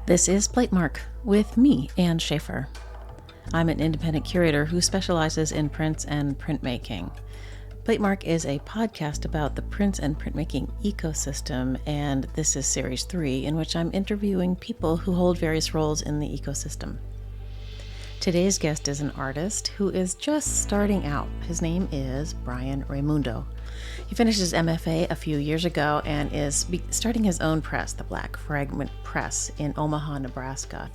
This is Platemark with me, Ann Schaefer. I'm an independent curator who specializes in prints and printmaking. Platemark is a podcast about the prints and printmaking ecosystem, and this is Series 3, in which I'm interviewing people who hold various roles in the ecosystem. Today's guest is an artist who is just starting out. His name is Bryan Raymundo. He finished his MFA a few years ago and is starting his own press, the Black Fragment Press in Omaha, Nebraska.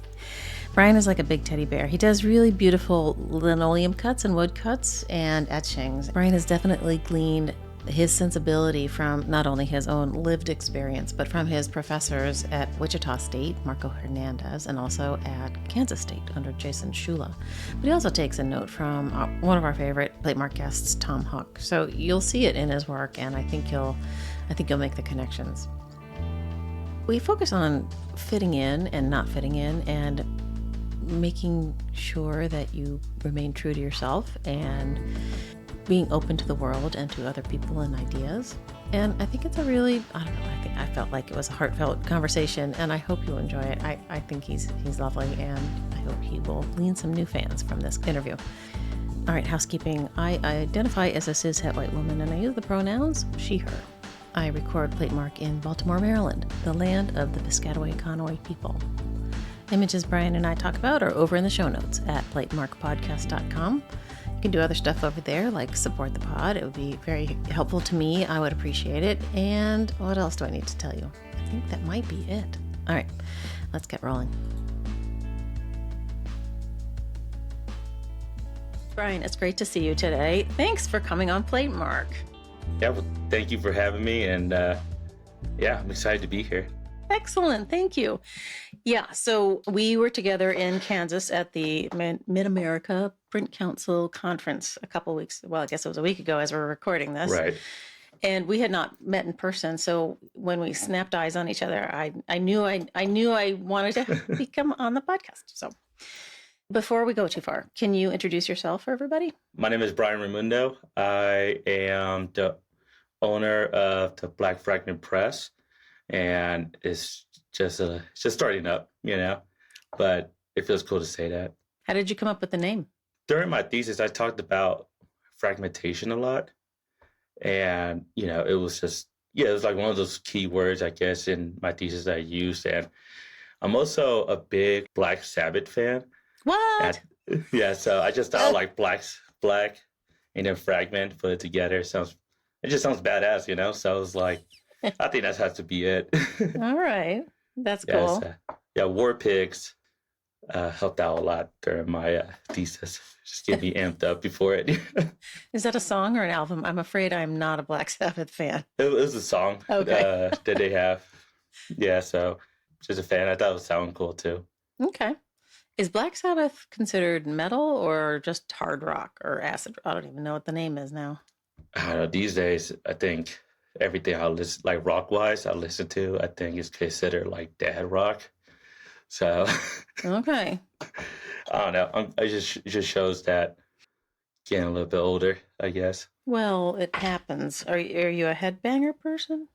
Bryan is like a big teddy bear. He does really beautiful linoleum cuts and wood cuts and etchings. Bryan has definitely gleaned his sensibility from not only his own lived experience, but from his professors at Wichita State, Marco Hernandez, and also at Kansas State under Jason Scuilla. But he also takes a note from one of our favorite Platemark guests, Tom Hook. So you'll see it in his work, and I think you'll make the connections. We focus on fitting in and not fitting in, and making sure that you remain true to yourself and being open to the world and to other people and ideas. And I think it's a really, I felt like it was a heartfelt conversation, and I hope you'll enjoy it. I think he's lovely, and I hope he will glean some new fans from this interview. All right, housekeeping. I identify as a cis-het white woman, and I use the pronouns she, her. I record Platemark in Baltimore, Maryland, the land of the Piscataway Conoy people. Images Bryan and I talk about are over in the show notes at platemarkpodcast.com. You can do other stuff over there, like support the pod. It would be very helpful to me. I would appreciate it. And what else do I need to tell you? I think that might be it. All right, let's get rolling. Bryan, it's great to see you today. Thanks for coming on Platemark. Yeah, well, thank you for having me. And I'm excited to be here. Excellent. Thank you. Yeah. So we were together in Kansas at the Mid-America Print Council Conference a couple weeks. Well, I guess it was a week ago as we're recording this. Right. And we had not met in person. So when we snapped eyes on each other, I knew I wanted to become on the podcast. So before we go too far, can you introduce yourself for everybody? My name is Bryan Raymundo. I am the owner of the Black Fragment Press. And it's just starting up, but it feels cool to say that. How did you come up with the name? During my thesis, I talked about fragmentation a lot. And, it was just, it was like one of those key words, I guess, in my thesis that I used. And I'm also a big Black Sabbath fan. What? So I just thought like black and then fragment, put it together. It just sounds badass, So I was like, I think that has to be it. All right. That's cool. War Pigs helped out a lot during my thesis. Just get me amped up before it. Is that a song or an album? I'm afraid I'm not a Black Sabbath fan. It was a song that they have. Yeah, so just a fan. I thought it would sound cool too. Okay. Is Black Sabbath considered metal or just hard rock or acid? I don't even know what the name is now. I don't know. These days, I think everything I listen, like rock-wise, I listen to, I think is considered like dad rock. So, okay. I don't know. It just shows that getting a little bit older, I guess. Well, it happens. Are you a headbanger person?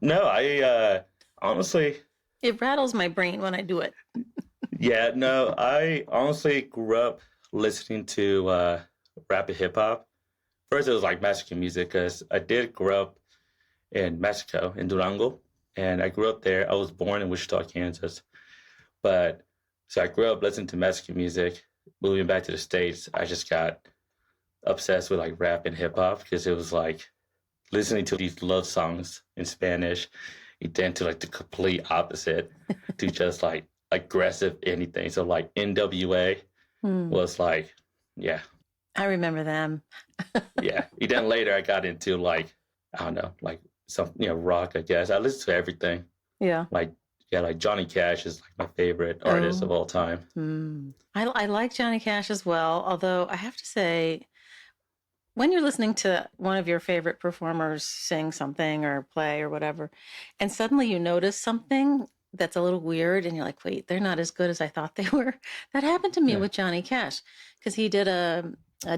No, I honestly. It rattles my brain when I do it. Yeah, no, I honestly grew up listening to rap and hip hop. First, it was like Mexican music because I did grow up in Mexico, in Durango. And I grew up there. I was born in Wichita, Kansas. But so I grew up listening to Mexican music. Moving back to the States, I just got obsessed with like rap and hip hop because it was like listening to these love songs in Spanish. It then to like the complete opposite to just like aggressive anything. So like NWA was like, yeah. I remember them. Yeah. And then later I got into like, I don't know, like some, rock, I guess. I listen to everything. Yeah. Like Johnny Cash is like my favorite artist of all time. I like Johnny Cash as well. Although I have to say, when you're listening to one of your favorite performers sing something or play or whatever, and suddenly you notice something that's a little weird and you're like, wait, they're not as good as I thought they were. That happened to me with Johnny Cash because he did a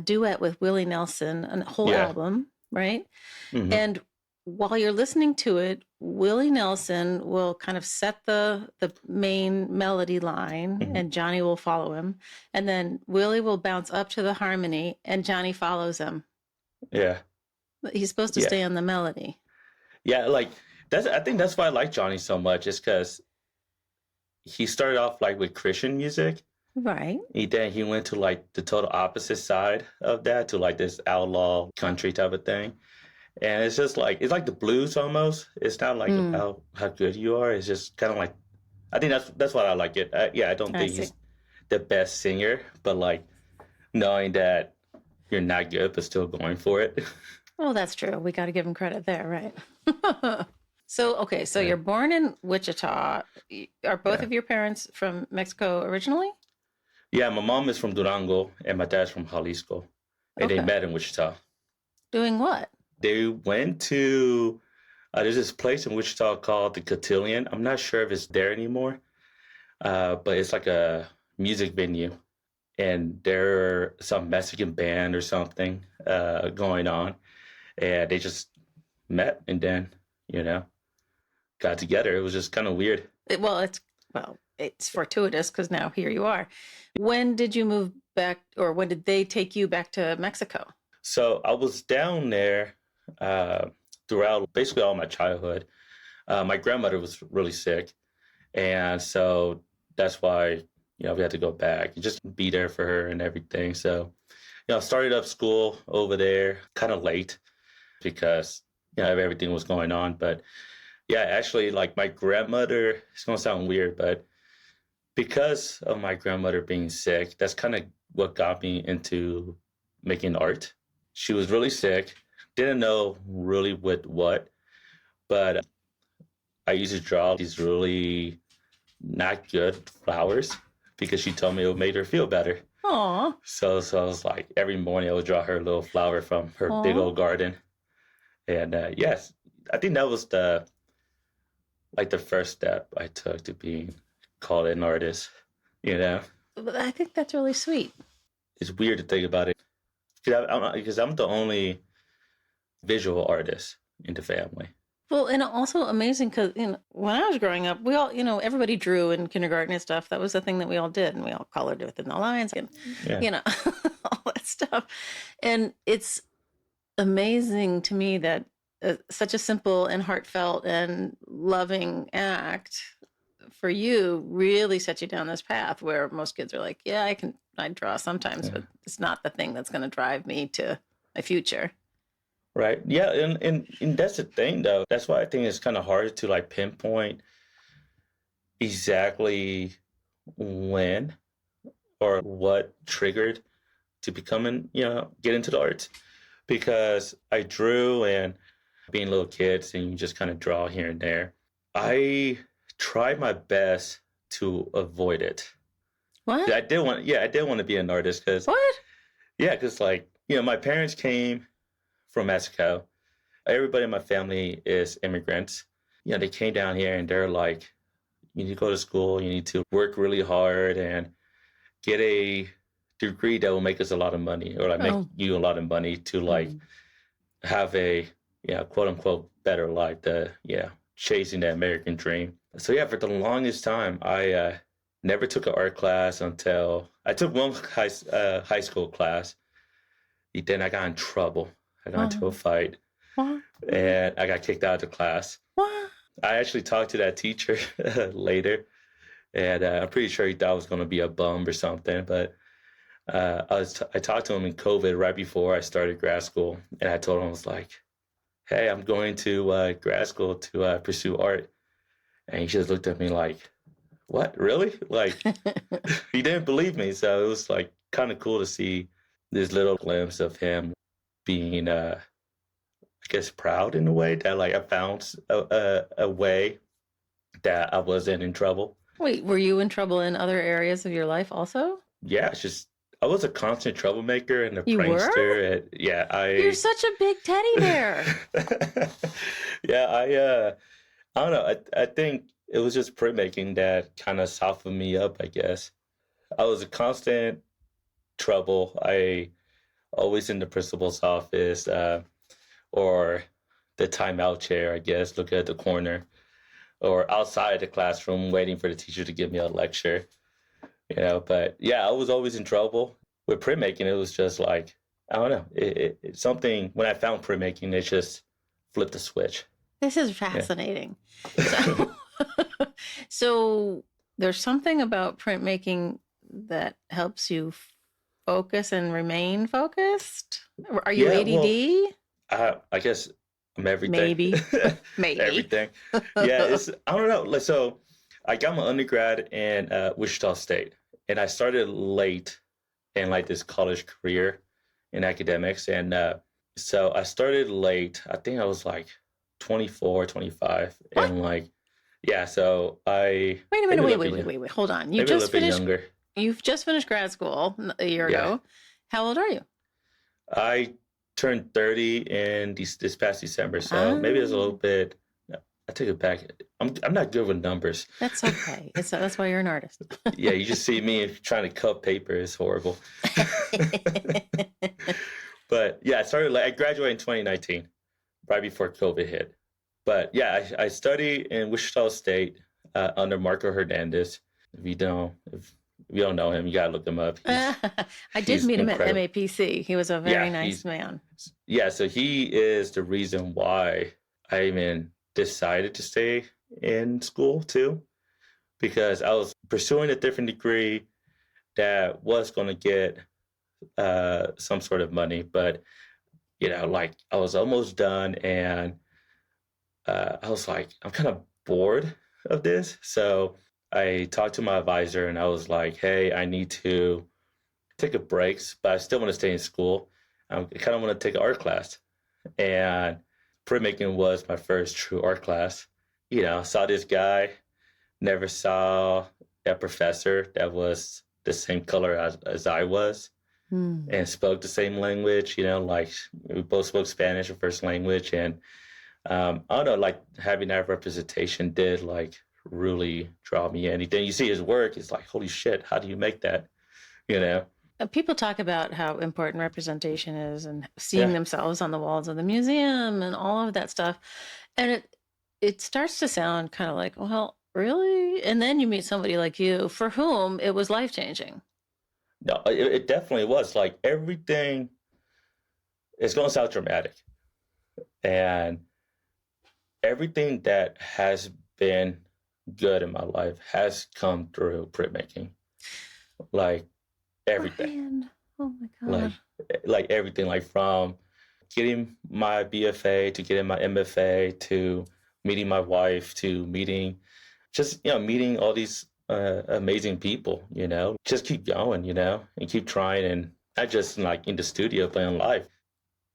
duet with Willie Nelson, a whole album, right? Mm-hmm. And while you're listening to it, Willie Nelson will kind of set the main melody line, Mhm. and Johnny will follow him. And then Willie will bounce up to the harmony, and Johnny follows him. Yeah. He's supposed to Yeah. stay on the melody. Yeah, like I think that's why I like Johnny so much, is because he started off like with Christian music. Right. He went to like the total opposite side of that, to like this outlaw country type of thing. And it's just like, it's like the blues almost. It's not like about how good you are. It's just kind of like, I think that's why I like it. I don't think he's the best singer, but like knowing that you're not good but still going for it. Oh, that's true. We got to give him credit there, right? So you're born in Wichita. Are both of your parents from Mexico originally? Yeah, my mom is from Durango and my dad's from Jalisco. And they met in Wichita. Doing what? They went to, there's this place in Wichita called the Cotillion. I'm not sure if it's there anymore, but it's like a music venue. And there's some Mexican band or something going on. And they just met and then, got together. It was just kind of weird. It's fortuitous because now here you are. When did you move back, or when did they take you back to Mexico? So I was down there throughout basically all my childhood. My grandmother was really sick. And so that's why, we had to go back and just be there for her and everything. So, I started up school over there kind of late because, everything was going on. But yeah, actually, like my grandmother, it's going to sound weird, but because of my grandmother being sick, that's kind of what got me into making art. She was really sick, didn't know really what, but I used to draw these really not good flowers because she told me it would make her feel better. Aww. So I was like, every morning I would draw her a little flower from her big old garden. And yes, I think that was the first step I took to being called an artist, But I think that's really sweet. It's weird to think about it because I'm the only visual artist in the family. Well, and also amazing because when I was growing up, we all, everybody drew in kindergarten and stuff. That was the thing that we all did, and we all colored within the lines and, all that stuff. And it's amazing to me that such a simple and heartfelt and loving act for you really set you down this path where most kids are like, yeah, I draw sometimes, but it's not the thing that's going to drive me to my future. Right. Yeah. And that's the thing, though. That's why I think it's kind of hard to like pinpoint exactly when or what triggered to becoming, get into the arts. Because I drew, and being little kids and you just kind of draw here and there. I tried my best to avoid it. What? I did want to be an artist because. What? Yeah, because my parents came from Mexico. Everybody in my family is immigrants. They came down here and they're like, you need to go to school, you need to work really hard and get a degree that will make us a lot of money, or make you a lot of money to have a quote unquote better life, chasing the American dream. So yeah, for the longest time I never took an art class until I took one high school class. Then I got in trouble. I got into a fight. What? And I got kicked out of the class. What? I actually talked to that teacher later, and I'm pretty sure he thought I was going to be a bum or something. But I talked to him in COVID right before I started grad school, and I told him, I was like, hey, I'm going to grad school to pursue art. And he just looked at me like, what, really? Like, he didn't believe me. So it was like kind of cool to see this little glimpse of him being, I guess, proud in a way that like I found a way that I wasn't in trouble. Wait, were you in trouble in other areas of your life also? Yeah, it's just I was a constant troublemaker and a You prankster. were? You're such a big teddy bear. Yeah, I don't know. I think it was just printmaking that kind of softened me up, I guess. I was a constant trouble. I always in the principal's office or the timeout chair, I guess, looking at the corner, or outside the classroom waiting for the teacher to give me a lecture. But yeah, I was always in trouble with printmaking. It was just like, I don't know, it's something. When I found printmaking, it just flipped the switch. This is fascinating. So, so there's something about printmaking that helps you focus and remain focused. Are you ADD? Well, I guess I'm everything. Maybe. Everything. Yeah, I don't know. So I got my undergrad in Wichita State, and I started late in like this college career in academics. And so I started late. I think I was like 24, 25. What? And like, yeah, so I... Wait a minute, wait. Hold on. You've just finished grad school a year ago. How old are you? I turned 30 in this past December, so maybe it's a little bit... I take it back. I'm not good with numbers. That's okay. That's why you're an artist. Yeah, you just see me trying to cut paper. It's horrible. But yeah, I graduated in 2019, right before COVID hit. But yeah, I studied in Wichita State under Marco Hernandez. If you don't know him, you gotta look him up. I did meet him at MAPC. He was a very nice man. Yeah, so he is the reason why I even decided to stay in school too, because I was pursuing a different degree that was going to get some sort of money, but like I was almost done, and I was like, I'm kind of bored of this. So I talked to my advisor, and I was like, hey, I need to take a break, but I still want to stay in school. I kind of want to take an art class, and printmaking was my first true art class. Saw this guy, never saw a professor that was the same color as I was, and spoke the same language. Like we both spoke Spanish, our first language, and I don't know, like having that representation did like really draw me in. And then you see his work, it's like, holy shit, how do you make that? People talk about how important representation is and seeing themselves on the walls of the museum and all of that stuff. And it starts to sound kind of like, well, really? And then you meet somebody like you for whom it was life-changing. No, it definitely was. Like everything, it's going to sound dramatic. And everything that has been good in my life has come through printmaking. Like everything. Oh my God. Like everything, like from getting my BFA to getting my MFA to meeting my wife to meeting all these amazing people, just keep going, and keep trying. And not just like in the studio playing live.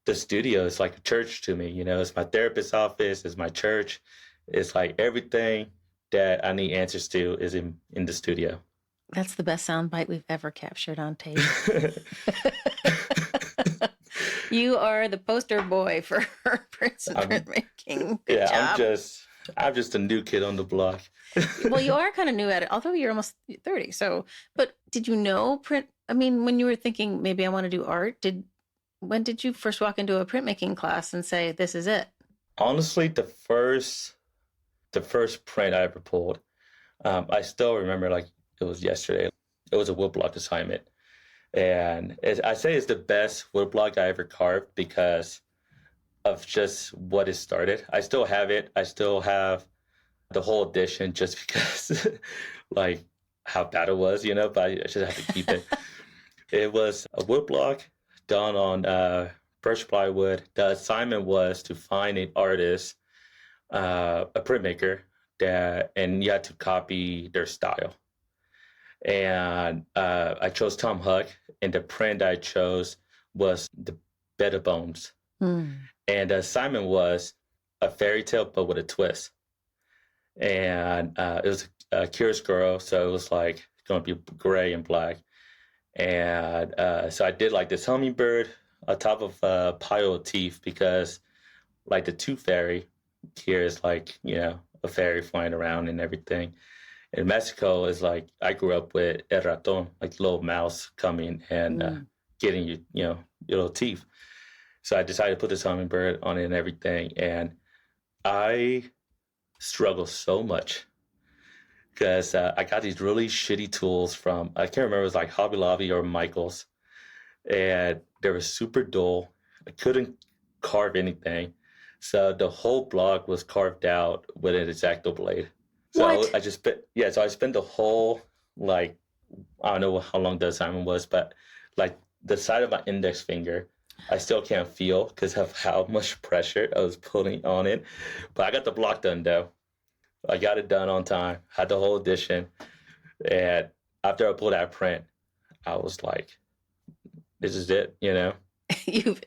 The studio is like a church to me, it's my therapist's office, it's my church. It's like everything that I need answers to is in the studio. That's the best soundbite we've ever captured on tape. You are the poster boy for prints and printmaking. Good job. I'm just a new kid on the block. Well, you are kind of new at it, although you're almost 30. So, but did you know print? I mean, when you were thinking maybe I want to do art, when did you first walk into a printmaking class and say, this is it? Honestly, the first print I ever pulled, I still remember like it was yesterday. It was a woodblock assignment. And I say it's the best woodblock I ever carved because of just what it started. I still have it. I still have the whole edition just because like how bad it was, but I just have to keep it. It was a woodblock done on birch plywood. The assignment was to find an artist, a printmaker, and you had to copy their style. And I chose Tom Huck, and the print I chose was the Bed of Bones. And the assignment was a fairy tale, but with a twist. And it was a curious girl, so it was like going to be gray and black. And so I did like this hummingbird on top of a pile of teeth because like the tooth fairy here is like, a fairy flying around and everything. In Mexico is like, I grew up with el ratón, like little mouse coming and getting your little teeth. So I decided to put this hummingbird on it and everything. And I struggled so much because I got these really shitty tools from, I can't remember, it was like Hobby Lobby or Michael's. And they were super dull. I couldn't carve anything. So the whole block was carved out with an X-Acto blade. So What? I just spent, yeah, so I spent the whole, like, I don't know how long the assignment was, but like the side of my index finger, I still can't feel because of how much pressure I was putting on it. But I got the block done though. I got it done on time, had the whole edition. And after I pulled that print, I was like, this is it, you know? You've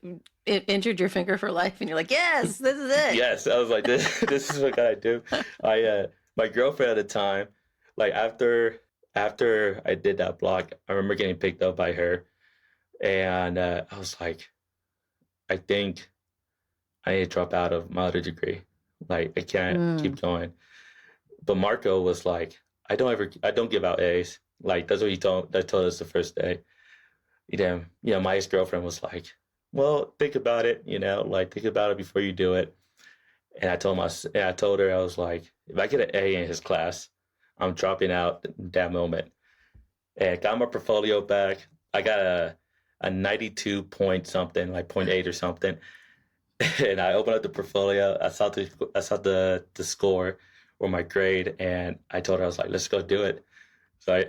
injured your finger for life, and you're like, yes, this is it. Yes, I was like, this is what I do. My girlfriend at the time, like after I did that block, I remember getting picked up by her, and I was like, I think I need to drop out of my other degree. Like I can't keep going. But Marco was like, I don't give out A's. Like that's what he told us the first day. My ex-girlfriend was like, well, think about it, like think about it before you do it. And I told her, I was like, if I get an A in his class, I'm dropping out that moment. And got my portfolio back. I got a 92 point something, like 0.8 or something. And I opened up the portfolio. I saw the score or my grade, and I told her, I was like, let's go do it. So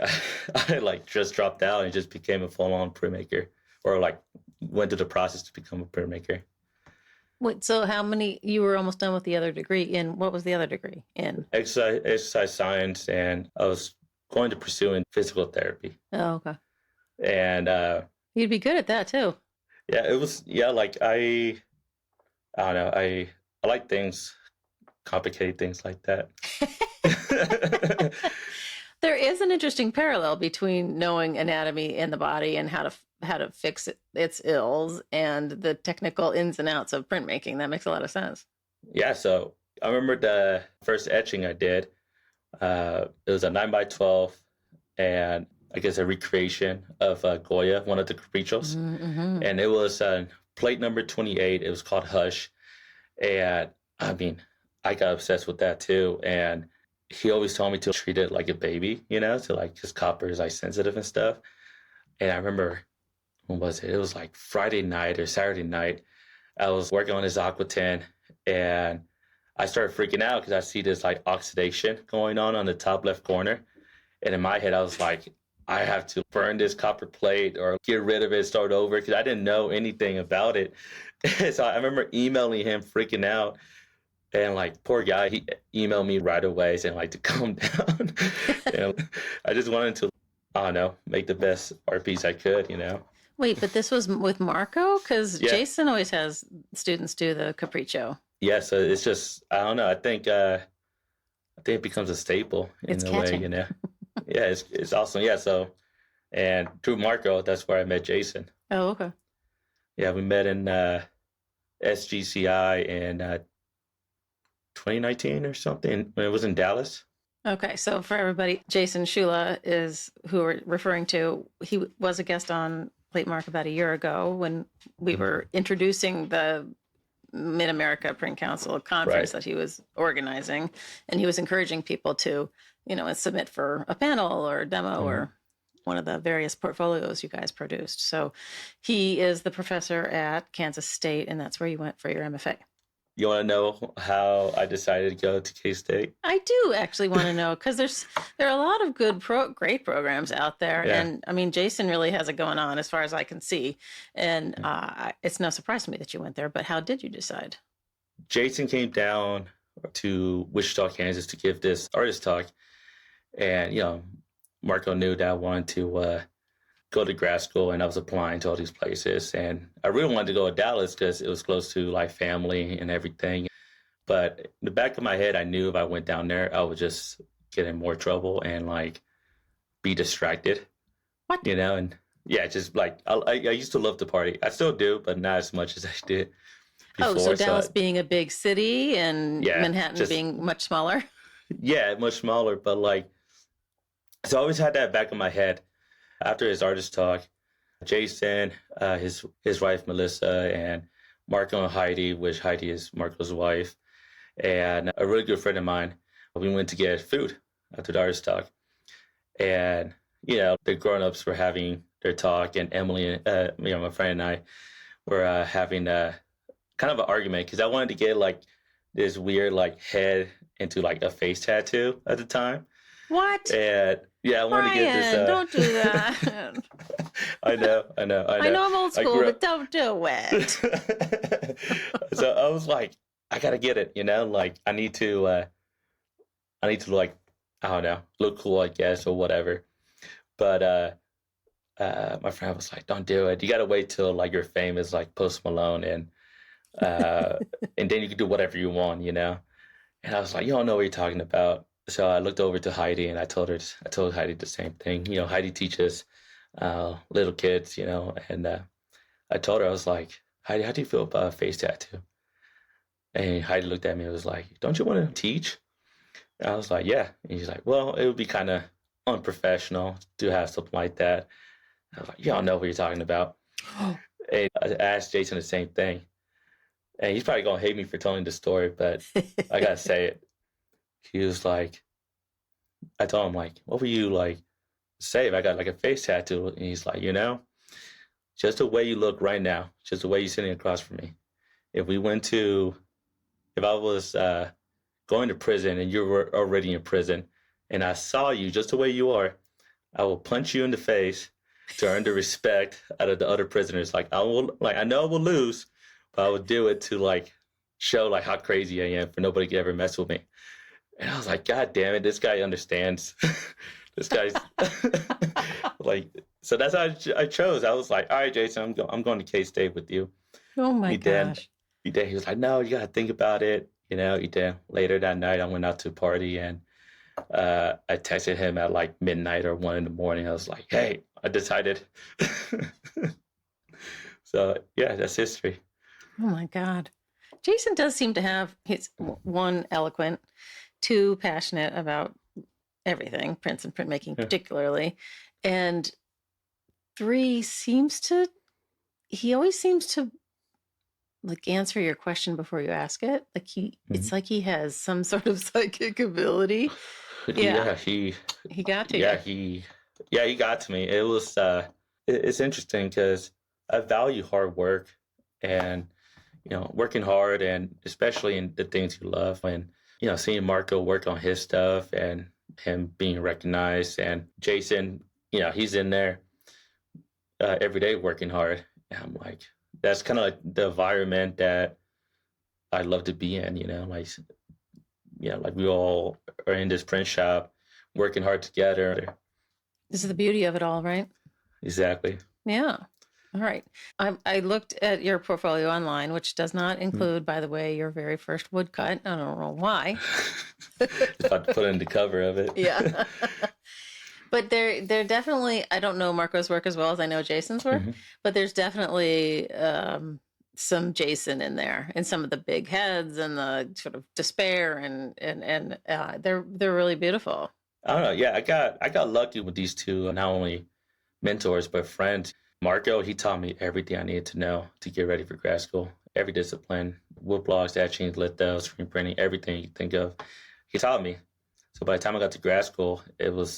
I like just dropped out and just became a full-on printmaker, or like went through the process to become a printmaker. Wait, so you were almost done with the other degree in, what was the other degree in? Exercise science, and I was going to pursue in physical therapy. Oh, okay. And you'd be good at that too. Yeah, it was, like I don't know, I like things, complicated things like that. There is an interesting parallel between knowing anatomy in the body and how to fix its ills and the technical ins and outs of printmaking. That makes a lot of sense. Yeah, so I remember the first etching I did. It was a 9x12, and I guess a recreation of Goya, one of the caprichos. Mm-hmm. And it was plate number 28. It was called Hush. And I mean, I got obsessed with that too. And he always told me to treat it like a baby, so like his copper is like sensitive and stuff. And I remember, when was it? It was like Friday night or Saturday night. I was working on his aqua tin, and I started freaking out because I see this like oxidation going on the top left corner. And in my head, I was like, I have to burn this copper plate or get rid of it, start over, because I didn't know anything about it. So I remember emailing him, freaking out. And like, poor guy, he emailed me right away saying like to calm down. And I just wanted to, I don't know, make the best art piece I could, Wait, but this was with Marco? Because Jason always has students do the capriccio. Yeah, so it's just, I don't know. I think it becomes a staple in a way, Yeah, it's awesome. Yeah, so, and through Marco, that's where I met Jason. Oh, okay. Yeah, we met in SGCI in 2019 or something. It was in Dallas. Okay, so for everybody, Jason Scuilla is who we're referring to. He was a guest on Platemark about a year ago when we were introducing the Mid-America Print Council conference that he was organizing, and he was encouraging people to, submit for a panel or a demo or one of the various portfolios you guys produced. So he is the professor at Kansas State, and that's where you went for your MFA. You want to know how I decided to go to K-State? I do actually want to know, because there are a lot of great programs out there. Yeah. And I mean, Jason really has it going on as far as I can see. And it's no surprise to me that you went there, but how did you decide? Jason came down to Wichita, Kansas to give this artist talk. And, Marco knew that I wanted to go to grad school, and I was applying to all these places. And I really wanted to go to Dallas because it was close to like family and everything. But in the back of my head, I knew if I went down there, I would just get in more trouble and like be distracted. What? And yeah, just like I used to love to party. I still do, but not as much as I did before. Oh, so Dallas being a big city and Manhattan being much smaller? Yeah, much smaller. But like, so I always had that back of my head. After his artist talk, Jason, his wife Melissa, and Marco and Heidi, which Heidi is Marco's wife, and a really good friend of mine. We went to get food after the artist talk. And, the grown-ups were having their talk, and Emily, my friend and I were having kind of an argument because I wanted to get like this weird like head into like a face tattoo at the time. What? And I wanted to get this. Don't do that. I know. I know I'm old school, but don't do it. So I was like, I gotta get it. Like I need to like, I don't know, look cool, I guess, or whatever. But my friend was like, don't do it. You gotta wait till like you're famous, like Post Malone, and then you can do whatever you want, And I was like, you don't know what you're talking about. So I looked over to Heidi, and I told Heidi the same thing. Heidi teaches little kids, and I told her, I was like, Heidi, how do you feel about a face tattoo? And Heidi looked at me and was like, don't you want to teach? And I was like, yeah. And he's like, well, it would be kind of unprofessional to have something like that. And I was like, you don't know what you're talking about. And I asked Jason the same thing. And he's probably going to hate me for telling the story, but I got to say it. He was like, I told him, like, what would you, like, say if I got, like, a face tattoo? And he's like, just the way you look right now, just the way you're sitting across from me. If I was going to prison and you were already in prison and I saw you just the way you are, I will punch you in the face to earn the respect out of the other prisoners. Like, I know I will lose, but I would do it to like show like how crazy I am for nobody to ever mess with me. And I was like, God damn it, this guy understands. This guy's like, so that's how I chose. I was like, all right, Jason, I'm going to K-State with you. Oh my gosh. He was like, no, you got to think about it. He did. Later that night, I went out to a party, and I texted him at like midnight or 1 a.m. I was like, hey, I decided. So yeah, that's history. Oh my God. Jason does seem to have his one, eloquent, two, passionate about everything, prints and printmaking particularly, and three, he always seems to like answer your question before you ask it. Like it's like he has some sort of psychic ability. Yeah, he got to you. He got to me. It was it's interesting because I value hard work and working hard, and especially in the things you love. And seeing Marco work on his stuff and him being recognized, and Jason, he's in there every day working hard. And I'm like, that's kind of like the environment that I love to be in. Like we all are in this print shop working hard together. This is the beauty of it all, right? Exactly. Yeah. All right. I looked at your portfolio online, which does not include, by the way, your very first woodcut. I don't know why. Just about to put in the cover of it. Yeah. But they're definitely, I don't know Marco's work as well as I know Jason's work, but there's definitely some Jason in there, and some of the big heads and the sort of despair, and they're really beautiful. I don't know. Yeah, I got lucky with these two, not only mentors but friends. Marco, he taught me everything I needed to know to get ready for grad school. Every discipline, wood blocks, etching, litho, screen printing, everything you think of, he taught me. So by the time I got to grad school, it was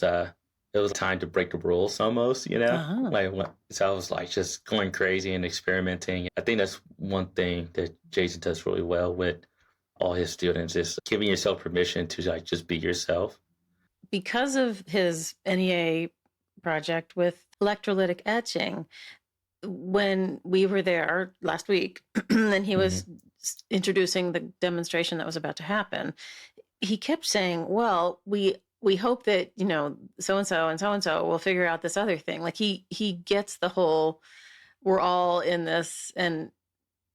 time to break the rules almost, so I was like just going crazy and experimenting. I think that's one thing that Jason does really well with all his students, is giving yourself permission to like just be yourself. Because of his NEA project with electrolytic etching, when we were there last week and he was introducing the demonstration that was about to happen, he kept saying, well, we hope that, so-and-so and so-and-so will figure out this other thing. Like he gets the whole, we're all in this, and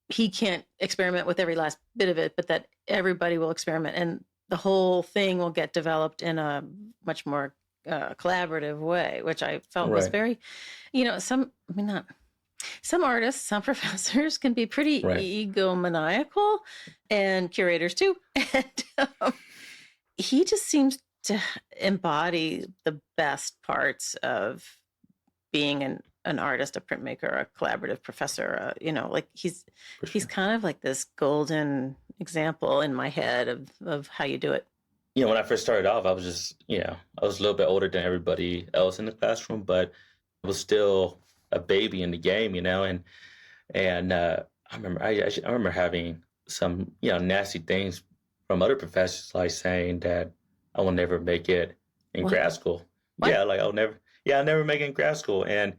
he can't experiment with every last bit of it, but that everybody will experiment, and the whole thing will get developed in a much more collaborative way, which I felt was very, some artists, some professors can be pretty egomaniacal, and curators too. And he just seems to embody the best parts of being an artist, a printmaker, a collaborative professor, like he's sure. kind of like this golden example in my head of how you do it. When I first started off, I was just, I was a little bit older than everybody else in the classroom, but I was still a baby in the game, and I remember having some, nasty things from other professors, like saying that I will never make it in What? grad school. What? Yeah, like I'll never make it in grad school. And,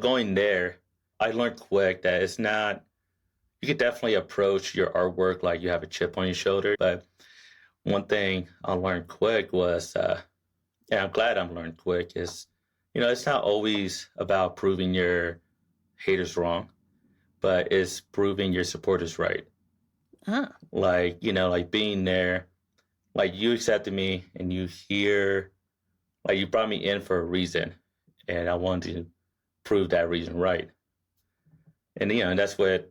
going there, I learned quick that it's not, you could definitely approach your artwork like you have a chip on your shoulder. But one thing I learned quick was, and I'm glad I'm learned quick, is, it's not always about proving your haters wrong, but it's proving your supporters right. Huh. Like, like being there, like you accepted me and you brought me in for a reason, and I wanted to prove that reason right. And, and that's with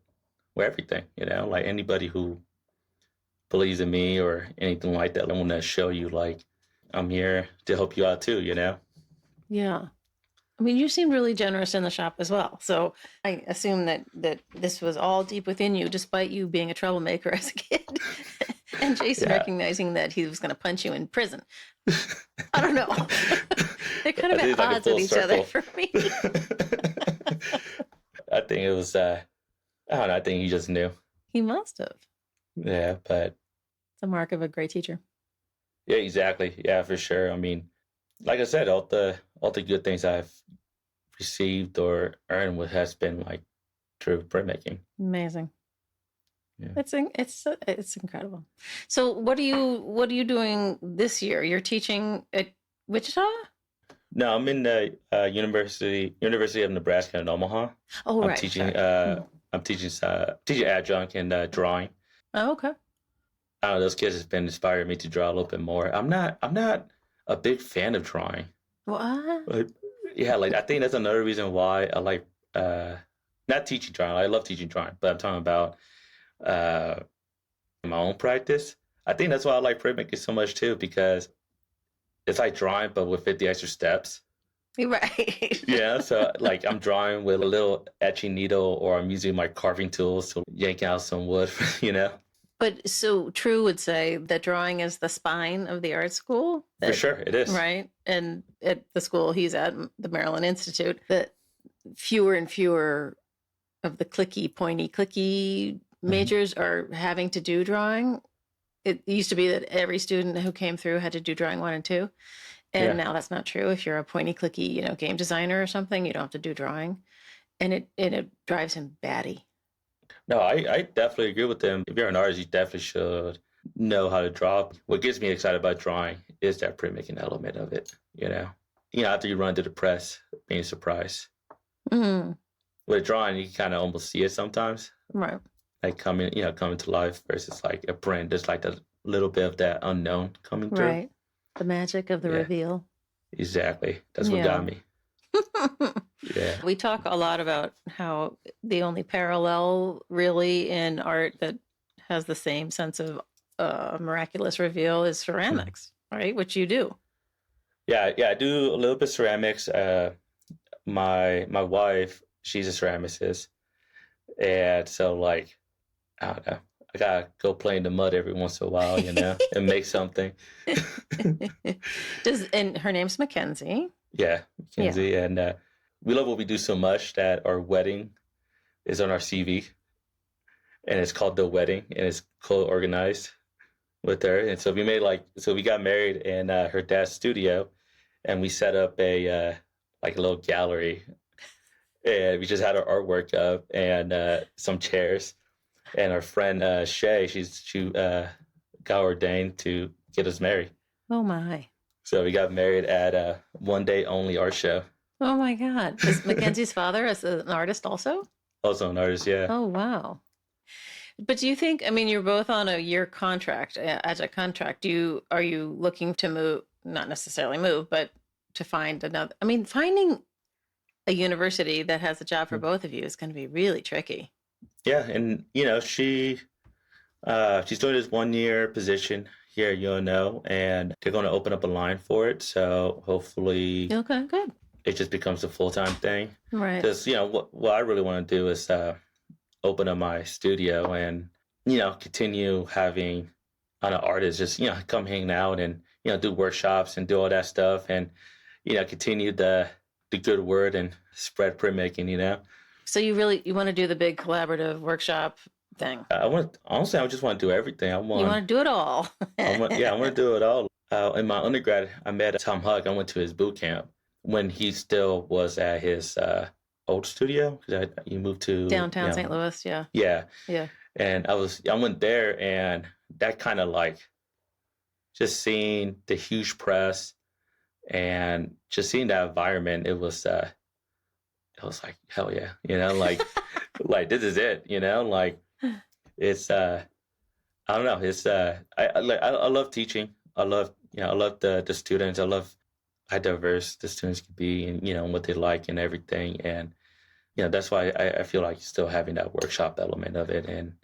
everything, like anybody who believes in me or anything like that, I want to show you, like, I'm here to help you out too, Yeah. I mean, you seemed really generous in the shop as well. So I assume that this was all deep within you, despite you being a troublemaker as a kid. And Jason recognizing that he was going to punch you in prison. I don't know. They're kind of at odds with each other for me. I think it was, I don't know, I think he just knew. He must have. Yeah, but it's a mark of a great teacher. Yeah, exactly. Yeah, for sure. I mean, like I said, all the good things I've received or earned has been like through printmaking. Amazing. Yeah. It's incredible. So what are you doing this year? You're teaching at Wichita? No, I'm in the University of Nebraska in Omaha. Oh, I'm right. Teaching. I'm teaching adjunct in drawing. Oh, okay. I don't know, those kids have been inspiring me to draw a little bit more. I'm not a big fan of drawing. What? But, yeah, like I think that's another reason why I like not teaching drawing. I love teaching drawing, but I'm talking about my own practice. I think that's why I like printmaking so much too, because it's like drawing but with 50 extra steps. Right. Yeah, so like I'm drawing with a little etching needle, or I'm using my carving tools to yank out some wood, But so True would say that drawing is the spine of the art school. For sure, it is. Right. And at the school he's at, the Maryland Institute, that fewer and fewer of the clicky majors are having to do drawing. It used to be that every student who came through had to do drawing 1 and 2. And now that's not true. If you're a pointy clicky, game designer or something, you don't have to do drawing. And it drives him batty. No, I definitely agree with them. If you're an artist, you definitely should know how to draw. What gets me excited about drawing is that printmaking element of it, after you run to the press, being surprised. Mm-hmm. With drawing, you kind of almost see it sometimes. Right. Like coming to life versus like a print. There's like a little bit of that unknown coming through. Right. The magic of the reveal. Exactly. That's what got me. Yeah. We talk a lot about how the only parallel really in art that has the same sense of miraculous reveal is ceramics, right? Which you do. Yeah, I do a little bit of ceramics. My wife, she's a ceramicist. And so like, I don't know, I gotta go play in the mud every once in a while, and make something. And her name's Mackenzie. Yeah, Mackenzie. Yeah. And we love what we do so much that our wedding is on our CV. And it's called The Wedding, and it's co-organized with her. And so we got married in her dad's studio, and we set up a little gallery. And we just had our artwork up and some chairs. And our friend Shay, she got ordained to get us married. Oh my! So we got married at a one-day only art show. Oh my God! Is Mackenzie's father an artist also? Also an artist, yeah. Oh wow! But do you think? I mean, you're both on a year contract, adjunct contract. Are you looking to move? Not necessarily move, but to find another. I mean, finding a university that has a job for both of you is going to be really tricky. Yeah, and she's doing this 1-year position here at UNO, and they're going to open up a line for it. So hopefully, okay, good. it just becomes a full-time thing. Right. Because, what I really want to do is open up my studio and, continue having artists just, come hang out and, do workshops and do all that stuff and, continue the good word and spread printmaking. So you want to do the big collaborative workshop thing? Honestly, I just want to do everything. You want to do it all? I want to do it all. In my undergrad, I met Tom Huck. I went to his boot camp when he still was at his old studio because he moved to downtown St. Louis. Yeah. Yeah. Yeah. And I went there, and that kind of like just seeing the huge press and just seeing that environment. It was like hell yeah, like like this is it, like it's I don't know, it's I love teaching. I love the students. I love how diverse the students can be and what they like and everything. And that's why I feel like still having that workshop element of it, and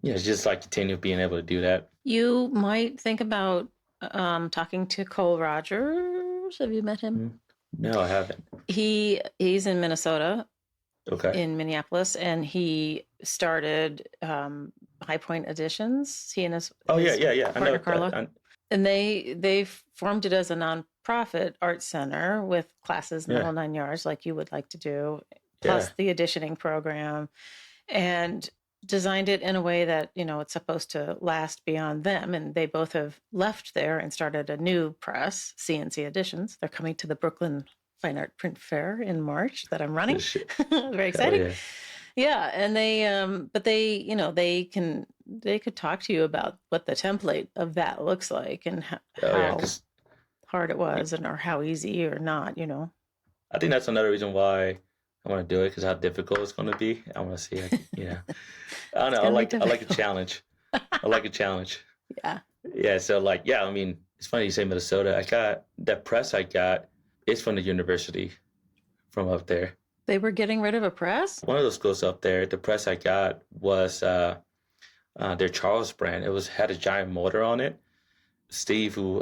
it's just like continue being able to do that. You might think about talking to Cole Rogers. Have you met him? No, I haven't. He's in Minnesota. Okay. In Minneapolis, and he started High Point Editions. He and his yeah. partner Carla, and they formed it as a nonprofit art center with classes in the whole 9 yards, like you would like to do, plus the editioning program, and designed it in a way that it's supposed to last beyond them. And they both have left there and started a new press, CNC Editions. They're coming to the Brooklyn Fine Art Print Fair in March that I'm running. Very exciting. Yeah. And they could talk to you about what the template of that looks like and how hard it was or how easy or not, I think that's another reason why I want to do it, because how difficult it's going to be. I want to see, I don't know. I like a challenge. I like a challenge. Yeah. Yeah. So I mean, it's funny you say Minnesota. I got that press it's from the university from up there. They were getting rid of a press? One of those schools up there. The press I got was their Charles brand. It had a giant motor on it. Steve, who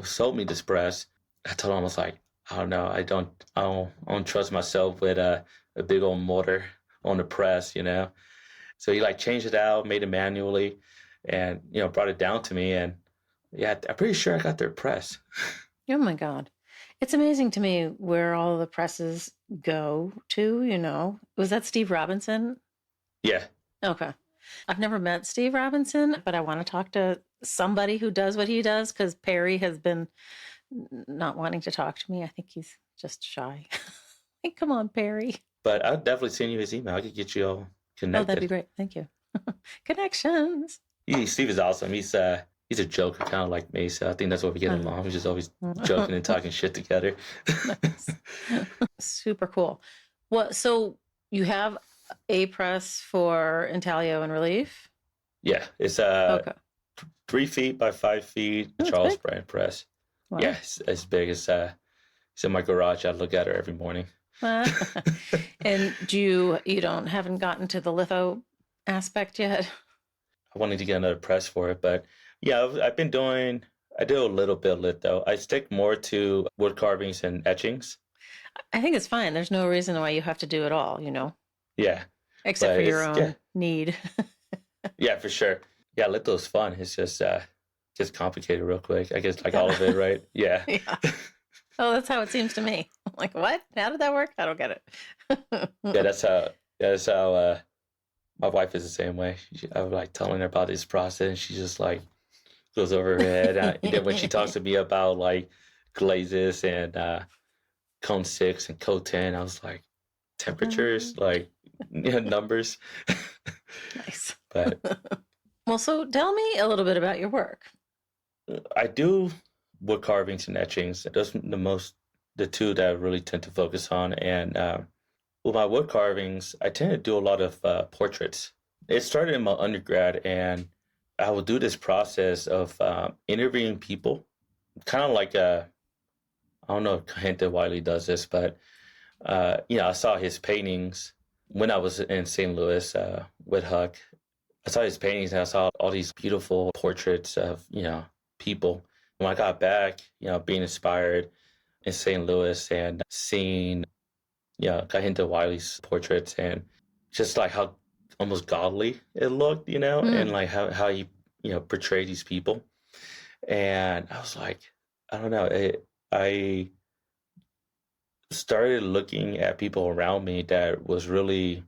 sold me this press, I told him, I was like, I don't know. I don't trust myself with a big old motor on the press, So he changed it out, made it manually, and brought it down to me. And I'm pretty sure I got their press. Oh my God. It's amazing to me where all the presses go to, Was that Steve Robinson? Yeah. Okay. I've never met Steve Robinson, but I want to talk to somebody who does what he does, because Perry has been not wanting to talk to me. I think he's just shy. Come on, Perry. But I'll definitely send you his email. I could get you all connected. Oh, that'd be great. Thank you. Connections. Steve is awesome. He's a joker, kind of like me. So I think that's what we get along. We're just always joking and talking shit together. Nice. Super cool. So you have a press for intaglio and relief? Yeah, it's 3 feet by 5 feet Charles brand press. Wow. Yeah, it's big. It's in my garage. I look at her every morning. And haven't gotten to the litho aspect yet? I wanted to get another press for it, but yeah, I do a little bit of litho. I stick more to wood carvings and etchings. I think it's fine. There's no reason why you have to do it all, Yeah. Except for your own need. Yeah, for sure. Yeah, litho's fun. It's just complicated real quick. I guess all of it, right? Yeah. Oh, that's how it seems to me. I'm like, what? How did that work? I don't get it. Yeah, that's how my wife is the same way. I was telling her about this process, and she just goes over her head. And then when she talks to me about glazes and cone 6 and cone 10, I was like, temperatures, numbers. Nice. But well, so tell me a little bit about your work. I do wood carvings and etchings. Those are the two that I really tend to focus on. And with my wood carvings, I tend to do a lot of portraits. It started in my undergrad, and I would do this process of interviewing people, kind of like I don't know if Hernandez Wiley does this, but I saw his paintings when I was in St. Louis with Huck. I saw his paintings, and I saw all these beautiful portraits of people. When I got back, being inspired in St. Louis and seeing, got into Wiley's portraits and just like how almost godly it looked, and like how he, portrayed these people. And I was like, I don't know, I started looking at people around me that was really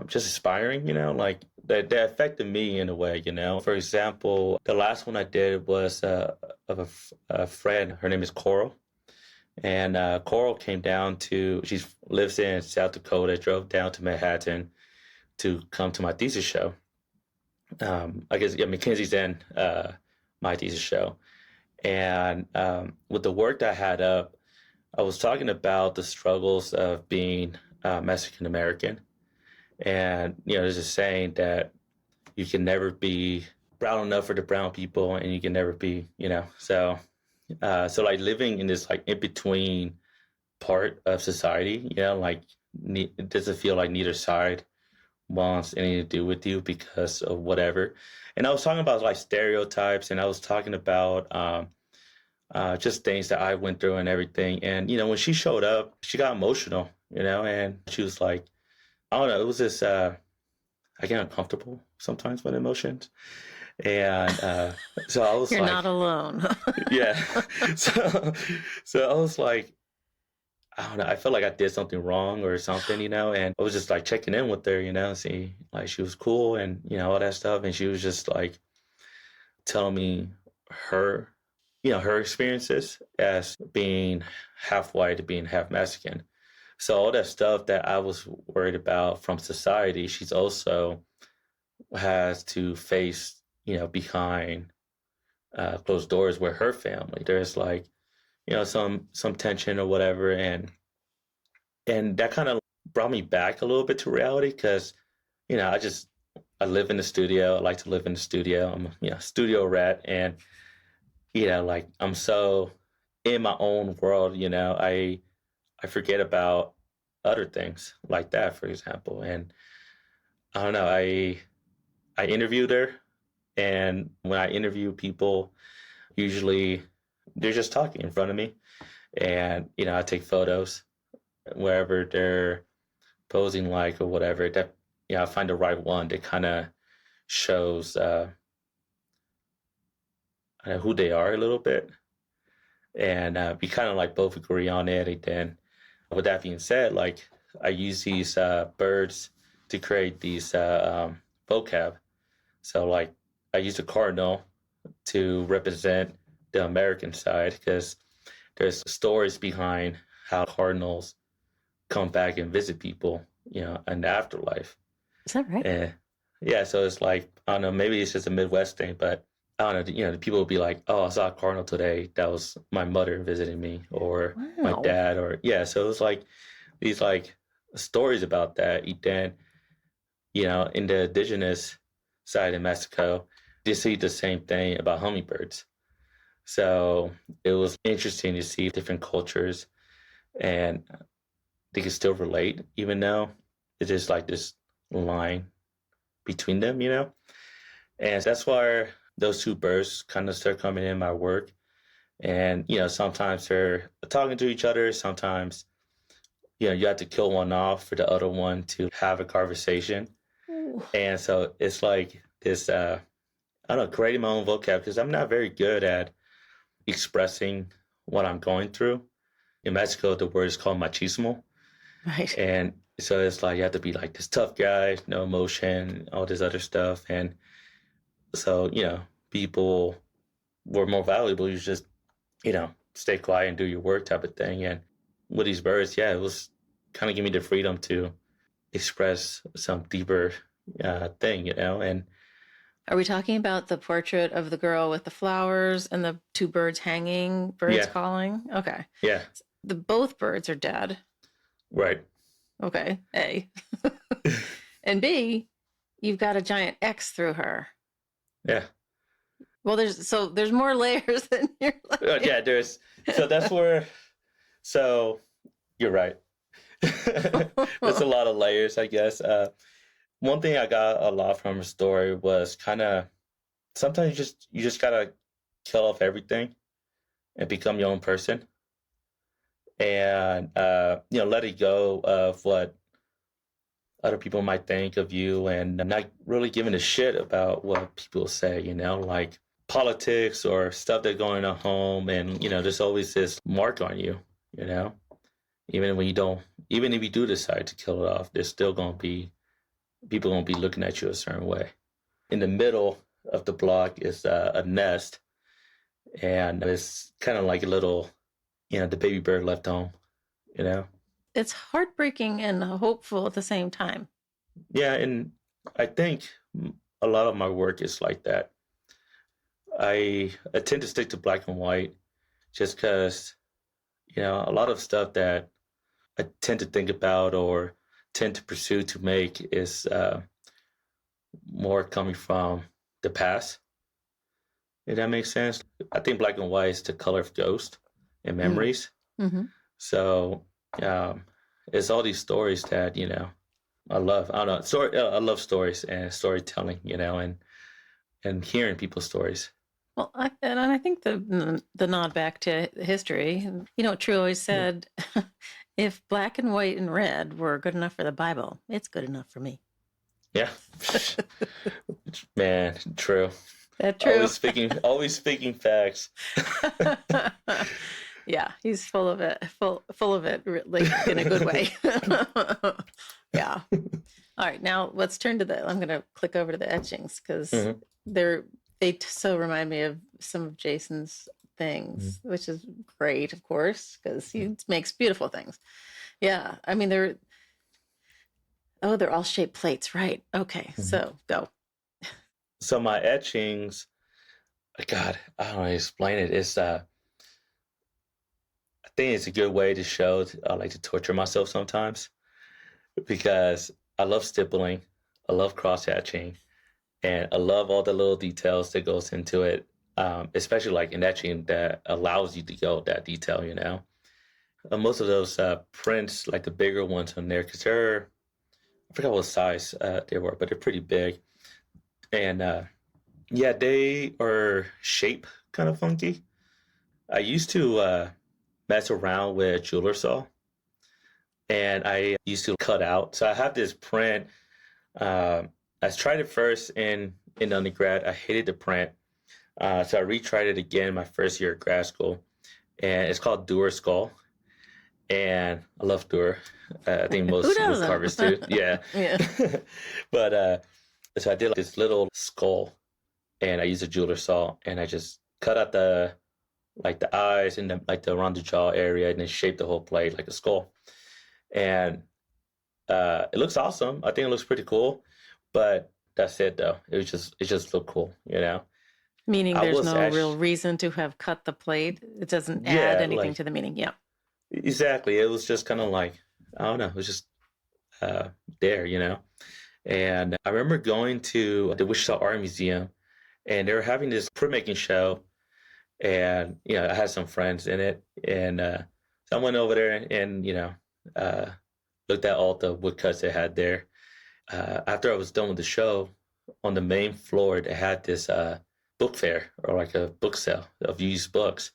just inspiring, like that affected me in a way, For example, the last one I did was of a friend. Her name is Coral. And Coral came down she lives in South Dakota, drove down to Manhattan to come to my thesis show. I guess, Mackenzie's in my thesis show. And with the work that I had up, I was talking about the struggles of being Mexican American. And, there's a saying that you can never be brown enough for the brown people, and you can never be, so like living in this like in between part of society, like it doesn't feel like neither side wants anything to do with you because of whatever. And I was talking about like stereotypes, and I was talking about just things that I went through and everything. And, when she showed up, she got emotional, and she was like, I don't know, it was this, I get uncomfortable sometimes with emotions. And so I was You're not alone. Yeah. So I was like, I don't know, I felt like I did something wrong or something, and I was just like checking in with her, see, like she was cool and, all that stuff. And she was just like telling me her experiences as being half white to being half Mexican. So all that stuff that I was worried about from society, she's also has to face, behind closed doors with her family. There's like, some tension or whatever. And that kind of brought me back a little bit to reality because, I live in the studio. I like to live in the studio. I'm a studio rat. And, like I'm so in my own world, I forget about other things like that, for example. And I don't know, I interviewed her, and when I interview people, usually they're just talking in front of me, and I take photos wherever they're posing like or whatever. That I find the right one that kind of shows who they are a little bit, and we kind of like both agree on it. And then, with that being said, like I use these birds to create these vocab. So like I use a cardinal to represent the American side because there's stories behind how cardinals come back and visit people, in the afterlife. Is that right? And yeah, so it's like, I don't know, maybe it's just a Midwest thing, but I don't know, the people will be like, oh, I saw a cardinal today. That was my mother visiting me, or my dad, or so it was like these like stories about that. Then, in the indigenous side in Mexico, they see the same thing about hummingbirds. So it was interesting to see different cultures, and they can still relate, even though it's just like this line between them, And that's why those two birds kind of start coming in my work. And, sometimes they're talking to each other. Sometimes, you have to kill one off for the other one to have a conversation. Ooh. And so it's like this, I don't know, creating my own vocab, because I'm not very good at expressing what I'm going through. In Mexico, the word is called machismo. Right. And so it's like you have to be like this tough guy, no emotion, all this other stuff. And so, people were more valuable. You just, stay quiet and do your work type of thing. And with these birds, it was kind of give me the freedom to express some deeper thing, And are we talking about the portrait of the girl with the flowers and the two birds hanging, birds calling? Okay. Yeah. Both birds are dead. Right. Okay. A. And B, you've got a giant X through her. Yeah. Well, there's more layers than you're like. Yeah, there's. So that's where. So you're right. There's a lot of layers, I guess. One thing I got a lot from her story was kind of sometimes you just gotta kill off everything and become your own person. and let it go of what other people might think of you, and not really giving a shit about what people say, like politics or stuff that's going on home. And, there's always this mark on you, even when you don't, even if you do decide to kill it off, there's still going to be people going to be looking at you a certain way. In the middle of the block is a nest, and it's kind of like a little, the baby bird left home, It's heartbreaking and hopeful at the same time. Yeah, and I think a lot of my work is like that. I tend to stick to black and white just because, a lot of stuff that I tend to think about or tend to pursue to make is more coming from the past. If that makes sense. I think black and white is the color of ghost and memories. Mm-hmm. So it's all these stories that, I love. I don't know. I love stories and storytelling, and hearing people's stories. Well, I think the nod back to history, True always said, if black and white and red were good enough for the Bible, it's good enough for me. Yeah. Man, true. That's true. Always speaking facts. Yeah, he's full of it, like in a good way. Yeah. All right, now let's turn to I'm going to click over to the etchings because they so remind me of some of Jason's things, which is great, of course, because he makes beautiful things. Yeah, I mean they're all shaped plates, right? Okay, so go. So my etchings, God, I don't know how to explain it. It's I think it's a good way to show. I like to torture myself sometimes because I love stippling, I love cross hatching, and I love all the little details that goes into it, especially like in etching that allows you to go that detail, most of those prints, like the bigger ones on there, because I forgot what size they were, but they're pretty big. And they are shape kind of funky. I used to mess around with a jeweler saw, and I used to cut out. So I have this print. I tried it first in undergrad. I hated the print. So I retried it again my first year at grad school. And it's called Dewar Skull. And I love Dewar. I think most carvers do. Yeah. Yeah. But so I did this little skull, and I used a jeweler saw, and I just cut out the eyes and the around the jaw area, and then shaped the whole plate like a skull. And it looks awesome. I think it looks pretty cool, but that's it though. It just looked cool, Meaning there's no real reason to have cut the plate. It doesn't add anything to the meaning. Yeah. Exactly. It was just kind of like, I don't know. It was just there, And I remember going to the Wichita Art Museum, and they were having this printmaking show, and I had some friends in it, and so I went over there and looked at all the woodcuts they had there. After I was done with the show, on the main floor they had this book fair, or like a book sale of used books.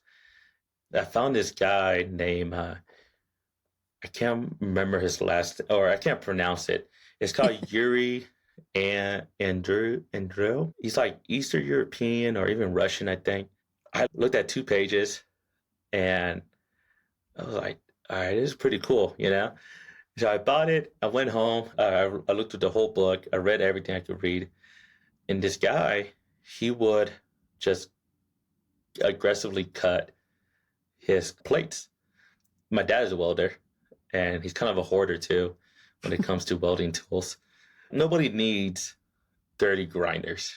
I found this guy named I can't remember his last, or I can't pronounce it. It's called Yuri Andrew. He's like Eastern European or even Russian, I think. I looked at 2 pages, and I was like, all right, this is pretty cool, So I bought it. I went home. I looked through the whole book. I read everything I could read. And this guy, he would just aggressively cut his plates. My dad is a welder, and he's kind of a hoarder too when it comes to welding tools. Nobody needs dirty grinders,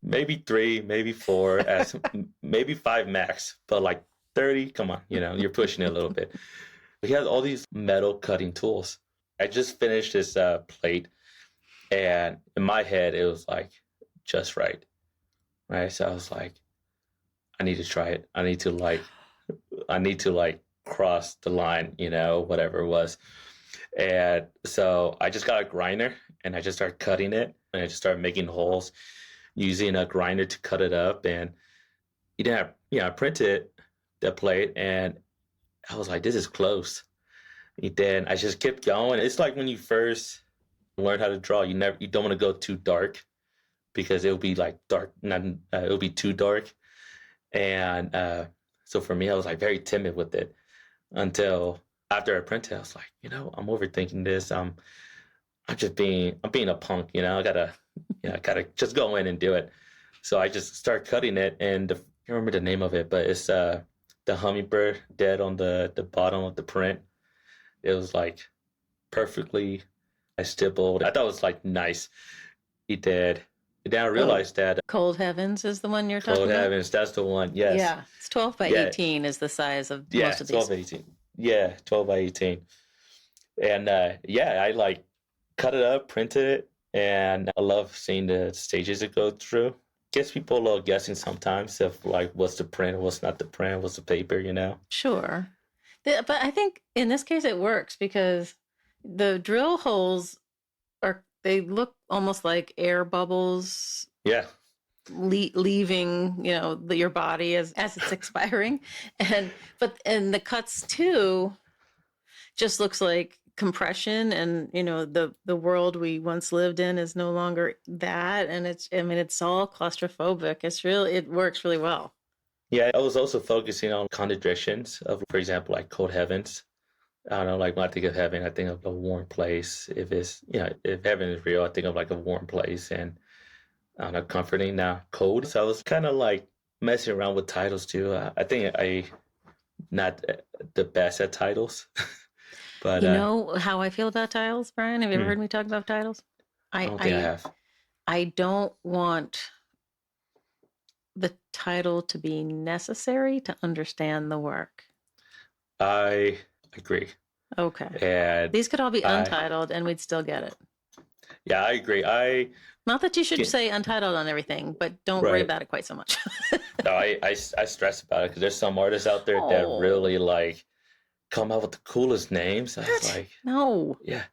Maybe 3, maybe 4, maybe 5 max, but like 30, come on, you're pushing it a little bit. But he has all these metal cutting tools. I just finished this plate, and in my head, it was like just right? So I was like, I need to try it. I need to cross the line, whatever it was. And so I just got a grinder, and I just started cutting it, and I just started making holes using a grinder to cut it up. And I printed the plate, and I was like, this is close. And then I just kept going. It's like when you first learn how to draw, you don't want to go too dark because it'll be like dark, not it'll be too dark. And so for me, I was like very timid with it until after I printed. I was like, I'm overthinking this. I'm being a punk. I gotta just go in and do it. So I just start cutting it, and I can't remember the name of it, but it's the hummingbird dead on the bottom of the print. It was like perfectly stippled. I thought it was like nice. He did. And then I realized that Cold Heavens is the one you're talking Cold about? Heavens, that's the one. Yes. Yeah. It's 12 by 18 is the size of most of these. 12 by 18. Yeah, 12 by 18. And I like cut it up, printed it, and I love seeing the stages it goes through. Gets people a little guessing sometimes of like what's the print, what's not the print, what's the paper. Sure. But I think in this case it works because the drill holes they look almost like air bubbles. Yeah. Leaving, your body as it's expiring. And the cuts too just looks like compression, and the world we once lived in is no longer that, and it's all claustrophobic. It works really well. Yeah, I was also focusing on contradictions of, for example, like Cold Heavens. I don't know, like when I think of heaven, I think of a warm place. If heaven is real, I think of like a warm place, and I don't know, comforting. Now cold. So I was kind of like messing around with titles too. I think I not the best at titles. But you know how I feel about titles, Brian? Have you ever heard me talk about titles? I don't think I have. I don't want the title to be necessary to understand the work. I agree. Okay. And these could all be untitled and we'd still get it. Yeah, I agree. Not that you should say untitled on everything, but don't worry about it quite so much. No, I stress about it because there's some artists out there that really like come up with the coolest names. I was like, no. Yeah.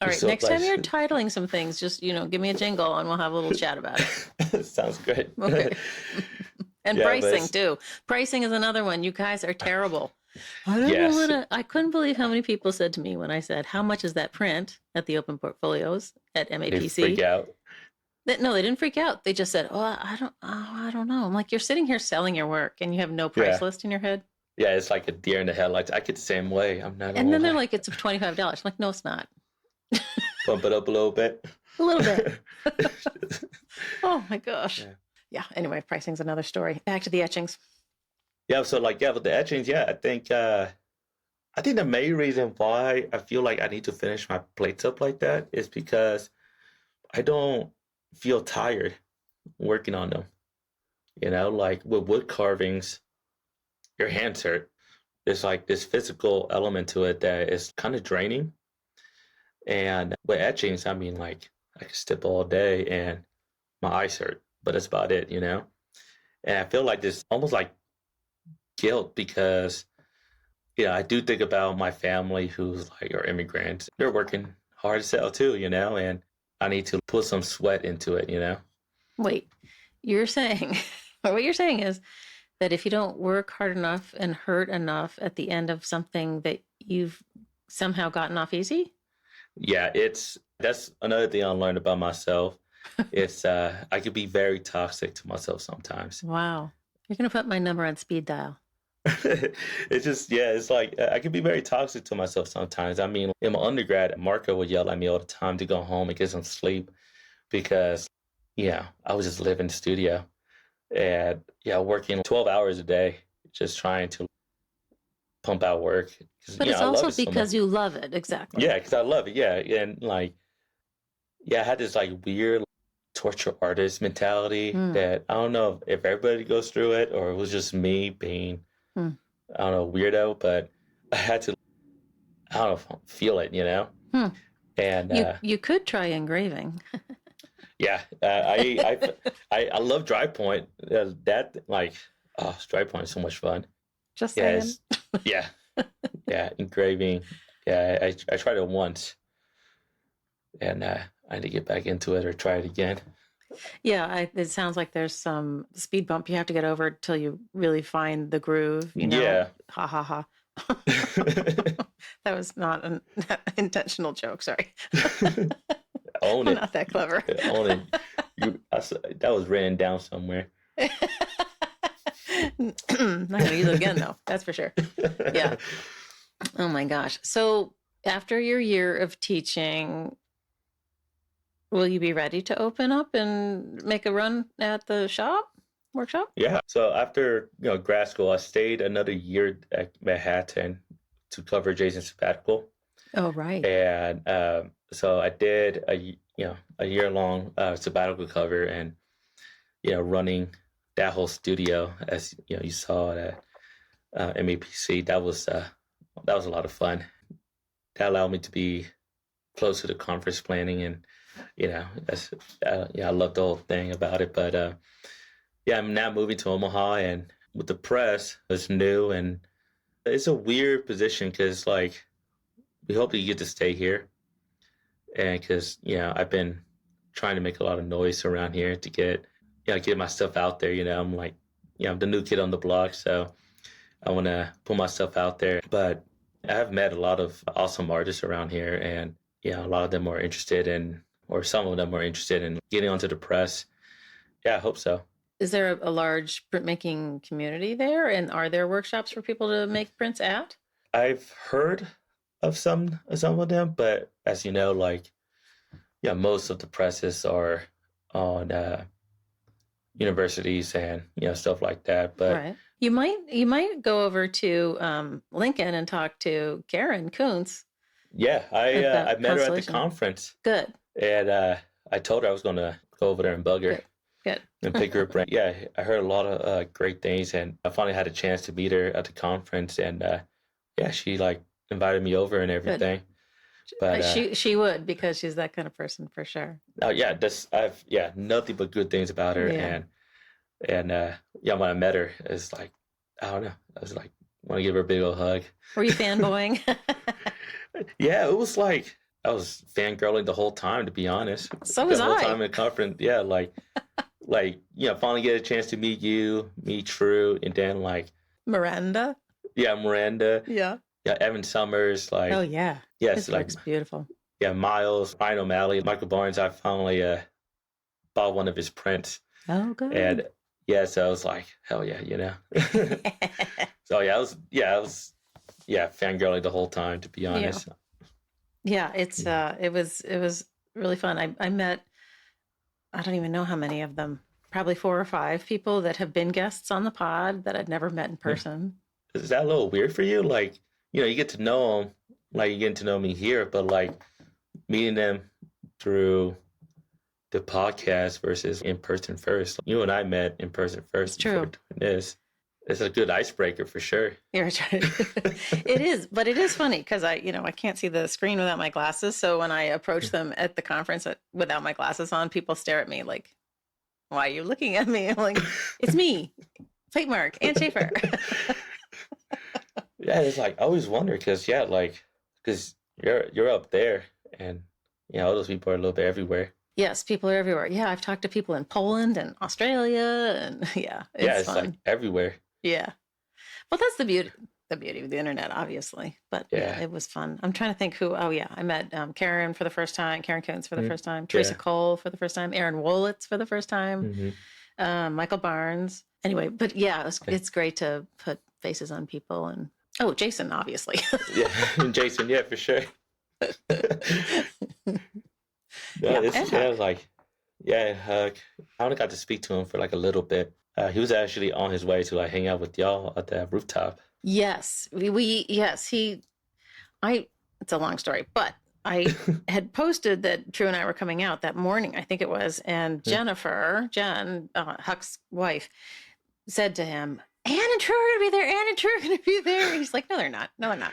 All right, next time you're titling some things, just, give me a jingle and we'll have a little chat about it. Sounds good. Okay. And pricing too. Pricing is another one. You guys are terrible. I couldn't believe how many people said to me when I said, how much is that print at the open portfolios at MAPC? They freak out. No, they didn't freak out. They just said, I don't know. I'm like, you're sitting here selling your work and you have no price list in your head. Yeah, it's like a deer in the headlights. I get the same way. I'm not. And then they're like, it's $25. I'm like, no, it's not. Bump it up a little bit. A little bit. Oh my gosh. Yeah. Anyway, pricing's another story. Back to the etchings. Yeah. So with the etchings, I think the main reason why I feel like I need to finish my plates up like that is because I don't feel tired working on them. Like with wood carvings, your hands hurt. There's like this physical element to it that is kind of draining. And with etchings, I mean, like I can stip all day and my eyes hurt, but that's about it, And I feel like this almost like guilt because, I do think about my family who's like are immigrants. They're working hard as hell too, and I need to put some sweat into it, Wait, you're saying, or what you're saying is that if you don't work hard enough and hurt enough at the end of something that you've somehow gotten off easy? Yeah, that's another thing I learned about myself. It's I could be very toxic to myself sometimes. Wow. You're going to put my number on speed dial. It's just, it's like I could be very toxic to myself sometimes. I mean, in my undergrad, Marco would yell at me all the time to go home and get some sleep because, I was just living in the studio and, working 12 hours a day, just trying to pump out work. But it's also because you love it. Exactly. Yeah, because I love it. Yeah. And like, I had this like weird torture artist mentality that I don't know if everybody goes through it or it was just me being, I don't know, weirdo, but I had to, I don't know, feel it, And you could try engraving. Yeah. I love dry point. That like, dry point is so much fun. Just saying. Yeah. Engraving. Yeah, I tried it once, and I need to get back into it or try it again. Yeah, it sounds like there's some speed bump you have to get over till you really find the groove, Yeah. Ha ha ha. That was not an intentional joke, sorry. Own I'm it. not that clever. Own it. That was written down somewhere. Not gonna use it again though, that's for sure. Yeah. Oh my gosh. So after your year of teaching, will you be ready to open up and make a run at the workshop? Yeah. So after grad school, I stayed another year at Manhattan to cover Jason's sabbatical. Oh, right. And so I did a year long sabbatical cover, and running that whole studio, as you saw at MEPC. That was a lot of fun. That allowed me to be close to the conference planning, and I love the whole thing about it. But I'm now moving to Omaha, and with the press, it's new, and it's a weird position because we hope that you get to stay here, and because I've been trying to make a lot of noise around here to get my stuff out there. I'm I'm the new kid on the block, so I want to put myself out there. But I have met a lot of awesome artists around here, and a lot of them are interested in, or some of them are interested in getting onto the press. Yeah, I hope so. Is there a large printmaking community there? And are there workshops for people to make prints at? I've heard of some of them, but as you know, most of the presses are on universities and stuff like that. But right. You might go over to Lincoln and talk to Karen Kuntz. Yeah, I met her at the conference. Good. And I told her I was going to go over there and bug her. Good. And pick her brain. Yeah, I heard a lot of great things, and I finally had a chance to meet her at the conference, and she invited me over and everything. Good. But she would, because she's that kind of person for sure. Oh yeah, I've nothing but good things about her, and when I met her, it's I don't know, I was want to give her a big old hug. Were you fanboying? Yeah, it was I was fangirling the whole time, to be honest. So was I. The whole time in the conference, yeah, finally get a chance to meet you, meet True, and then Miranda. Yeah, Miranda. Yeah. Yeah, Evan Summers. Oh yeah. Yes, his work's beautiful. Yeah, Miles, Ryan O'Malley, Michael Barnes. I finally bought one of his prints. Oh, good. And so I was hell yeah, So I was fangirling the whole time, to be honest. Yeah, it was really fun. I met, I don't even know how many of them, probably 4 or 5 people that have been guests on the pod that I'd never met in person. Is that a little weird for you? You get to know them, you get to know me here, but meeting them through the podcast versus in person first. You and I met in person first. It's true. It's a good icebreaker for sure. You're right. It is, but it is funny because I can't see the screen without my glasses. So when I approach them at the conference without my glasses on, people stare at me like, "Why are you looking at me?" I'm like, "It's me, Platemark, and Schaefer." Yeah, it's I always wonder because you're up there, and all those people are a little bit everywhere. Yes, people are everywhere. Yeah, I've talked to people in Poland and Australia, and it's fun. Everywhere. Yeah. Well, that's the beauty of the internet, obviously. But yeah, it was fun. I'm trying to think who. Oh yeah, I met Karen for the first time, Karen Kuntz for the first time, Teresa Cole for the first time, Aaron Wolitz for the first time, Michael Barnes. Anyway, but yeah, it's great to put faces on people, and Jason, obviously. Yeah, Jason, yeah, for sure. I only got to speak to him for a little bit. He was actually on his way to hang out with y'all at the rooftop. Yes, it's a long story, but I had posted that Drew and I were coming out that morning, I think it was, and Jen, Huck's wife, said to him, "Ann and Drew are going to be there. Ann and Drew are going to be there." And he's like, "No, they're not. No, they're not."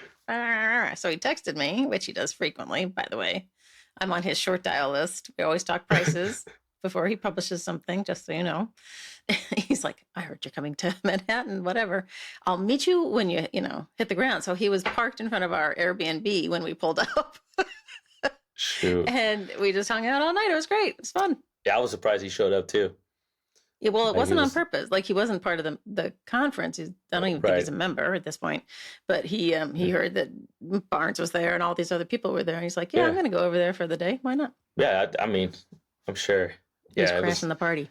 So he texted me, which he does frequently, by the way. I'm on his short dial list. We always talk prices before he publishes something, just so you know. He's like, "I heard you're coming to Manhattan, whatever. I'll meet you when you hit the ground." So he was parked in front of our Airbnb when we pulled up. Shoot. And we just hung out all night. It was great. It was fun. Yeah, I was surprised he showed up too. Yeah, well, it Like he wasn't on was purpose. Like, he wasn't part of the conference. I don't even think he's right. a member at this point. But he heard that Barnes was there and all these other people were there, and he's like, "Yeah, I'm Yeah, going to go over there for the day. Why not?" yeah. I mean, I'm sure. He was Yeah, it crashing was. the party.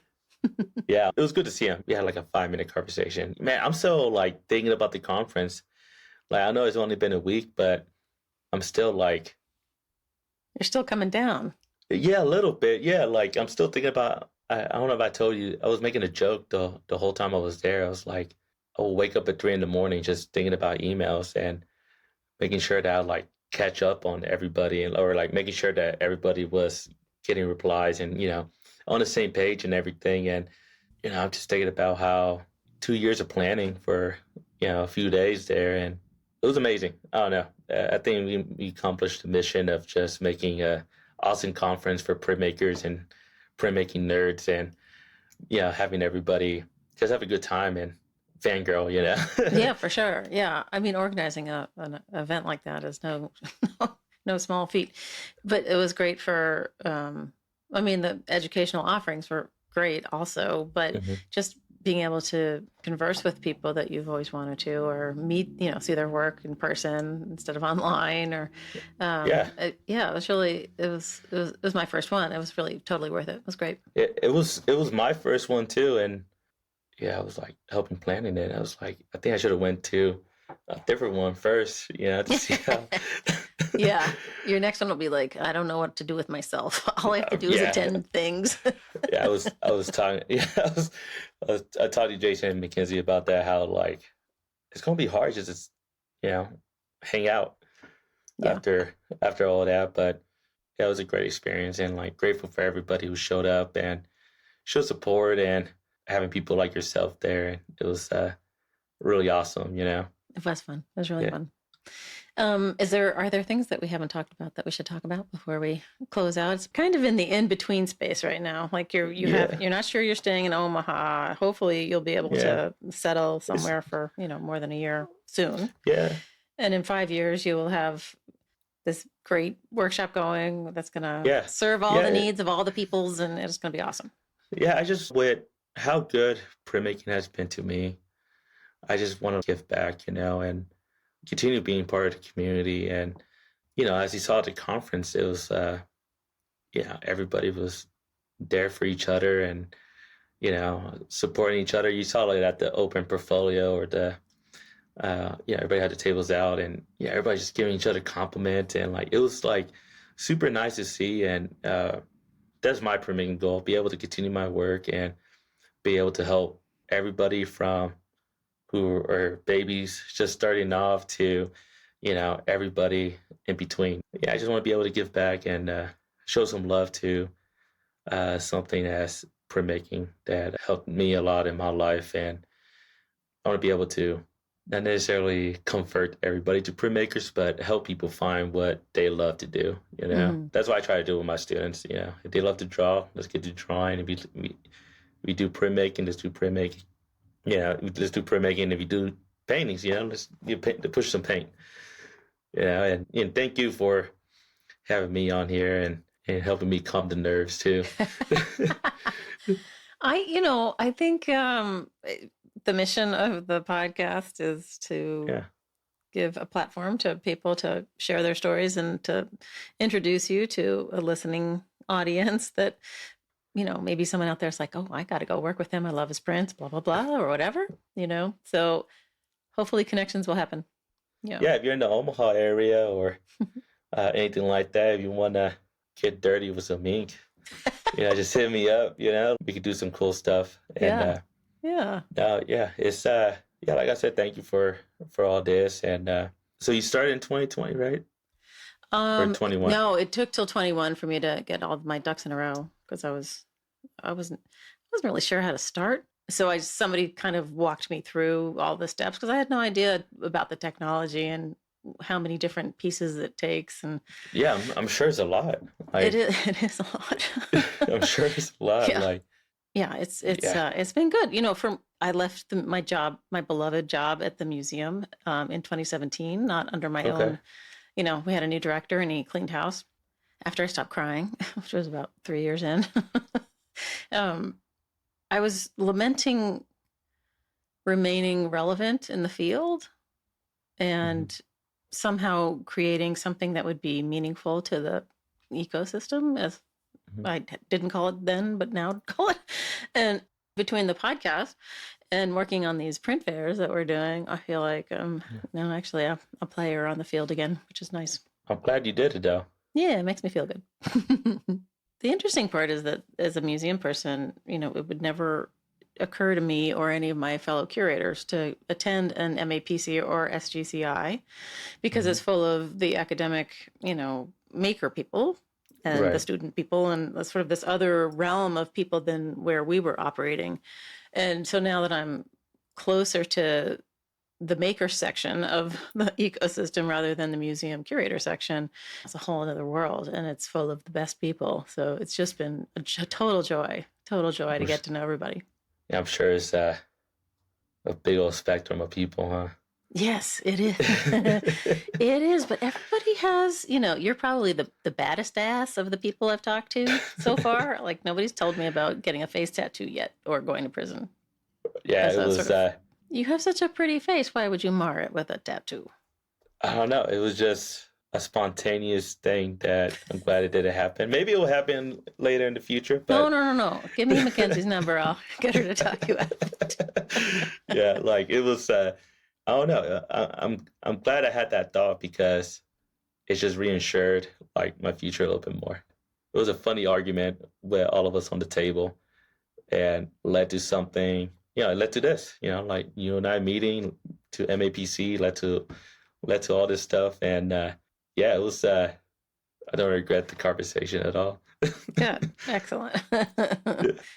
Yeah, it was good to see him. We had like a 5 minute conversation. Man, I'm still like thinking about the conference. Like I know it's only been a week, but I'm still like, You're still coming down. yeah, a little bit. Yeah, like I'm still thinking about. I don't know if I told you. I was making a joke the whole time I was there. I was like, I will wake up at 3 in the morning just thinking about emails and making sure that I like catch up on everybody and or like making sure that everybody was getting replies and on the same page and everything. And I'm just thinking about how 2 years of planning for a few days there, and it was amazing. I don't know. I think we accomplished the mission of just making a awesome conference for printmakers and printmaking nerds, and having everybody just have a good time and fangirl. Yeah, for sure. Yeah, I mean, organizing an event like that is no small feat. But it was great for. I mean, the educational offerings were great also, but hmm just being able to converse with people that you've always wanted to, or meet, see their work in person instead of online, or Yeah, yeah, it was my first one. It was really totally worth it. It was great. it was my first one too, and yeah, I was like helping planning it. I was like, I think I should have went to a different one first, to see how. Yeah, your next one will be like, I don't know what to do with myself. All I have to do is Yeah, attend things. yeah. I was talking. Yeah, I talked to Jason and Mackenzie about that. How like it's gonna be hard just to, hang out Yeah. after all that. But yeah, it was a great experience, and like grateful for everybody who showed up and showed support, and having people like yourself there. It was really awesome. It was fun. It was really Yeah. fun. Are there things that we haven't talked about that we should talk about before we close out? It's kind of in the in between space right now. Like Yeah. you're not sure you're staying in Omaha. Hopefully you'll be able Yeah. to settle It's, somewhere for, more than a year soon. yeah. And in 5 years you will have this great workshop going that's going to Yeah. serve all the Yeah. needs of all the peoples, and it's going to be awesome. Yeah. I just with how good printmaking has been to me, I just want to give back, and continue being part of the community. And, as you saw at the conference, it was, everybody was there for each other and, supporting each other. You saw like at the open portfolio or everybody had the tables out and everybody just giving each other compliments. And like, it was like super nice to see. And that's my printmaking goal, be able to continue my work and be able to help everybody from who are babies just starting off to, everybody in between. Yeah, I just want to be able to give back and show some love to something as printmaking that helped me a lot in my life. And I want to be able to not necessarily convert everybody to printmakers, but help people find what they love to do. Hmm. That's what I try to do with my students. If they love to draw, let's get to drawing. If we do printmaking, let's do printmaking. Let's do printmaking. If you do paintings, let's push some paint. And thank you for having me on here and helping me calm the nerves too. I think the mission of the podcast is to Yeah, give a platform to people to share their stories and to introduce you to a listening audience that, maybe someone out there is like, oh, I got to go work with him. I love his prints, blah, blah, blah, or whatever, So hopefully connections will happen. Yeah. yeah. If you're in the Omaha area or anything like that, if you want to get dirty with some ink, just hit me up. We could do some cool stuff. And Yeah. yeah, it's like I said, thank you for all this. And so you started in 2020, right? Or 21? No, it took till 21 for me to get all my ducks in a row because I wasn't really sure how to start. So somebody kind of walked me through all the steps because I had no idea about the technology and how many different pieces it takes. And Yeah, I'm sure it's a lot. Like, it is a lot. I'm sure it's a lot. Yeah. Like, Yeah, yeah. it's been good. I left my beloved job at the museum in 2017, not under my Okay. own. We had a new director and he cleaned house after I stopped crying, which was about 3 years in. I was lamenting remaining relevant in the field and somehow creating something that would be meaningful to the ecosystem, as I didn't call it then, but now call it. And between the podcast and working on these print fairs that we're doing, I feel like now actually a player on the field again, which is nice. I'm glad you did it, though. Yeah, it makes me feel good. The interesting part is that as a museum person, it would never occur to me or any of my fellow curators to attend an MAPC or SGCI because it's full of the academic, maker people and the student people and sort of this other realm of people than where we were operating. And so now that I'm closer to the maker section of the ecosystem rather than the museum curator section, it's a whole other world, and it's full of the best people. So it's just been a total joy to get to know everybody. Yeah, I'm sure it's a big old spectrum of people, huh? Yes, it is. It is, but everybody has, you're probably the baddest ass of the people I've talked to so far. Like, nobody's told me about getting a face tattoo yet or going to prison. Yeah, it was... you have such a pretty face. Why would you mar it with a tattoo? I don't know. It was just a spontaneous thing that I'm glad it didn't happen. Maybe it will happen later in the future. But... No. Give me Mackenzie's number. I'll get her to talk you out of it. Yeah, like it was... I don't know. I'm glad I had that thought because it's just reassured like my future a little bit more. It was a funny argument with all of us on the table, and led to something. It led to this. Like you and I meeting to MAPC led to all this stuff, and it was. I don't regret the conversation at all. Good, excellent.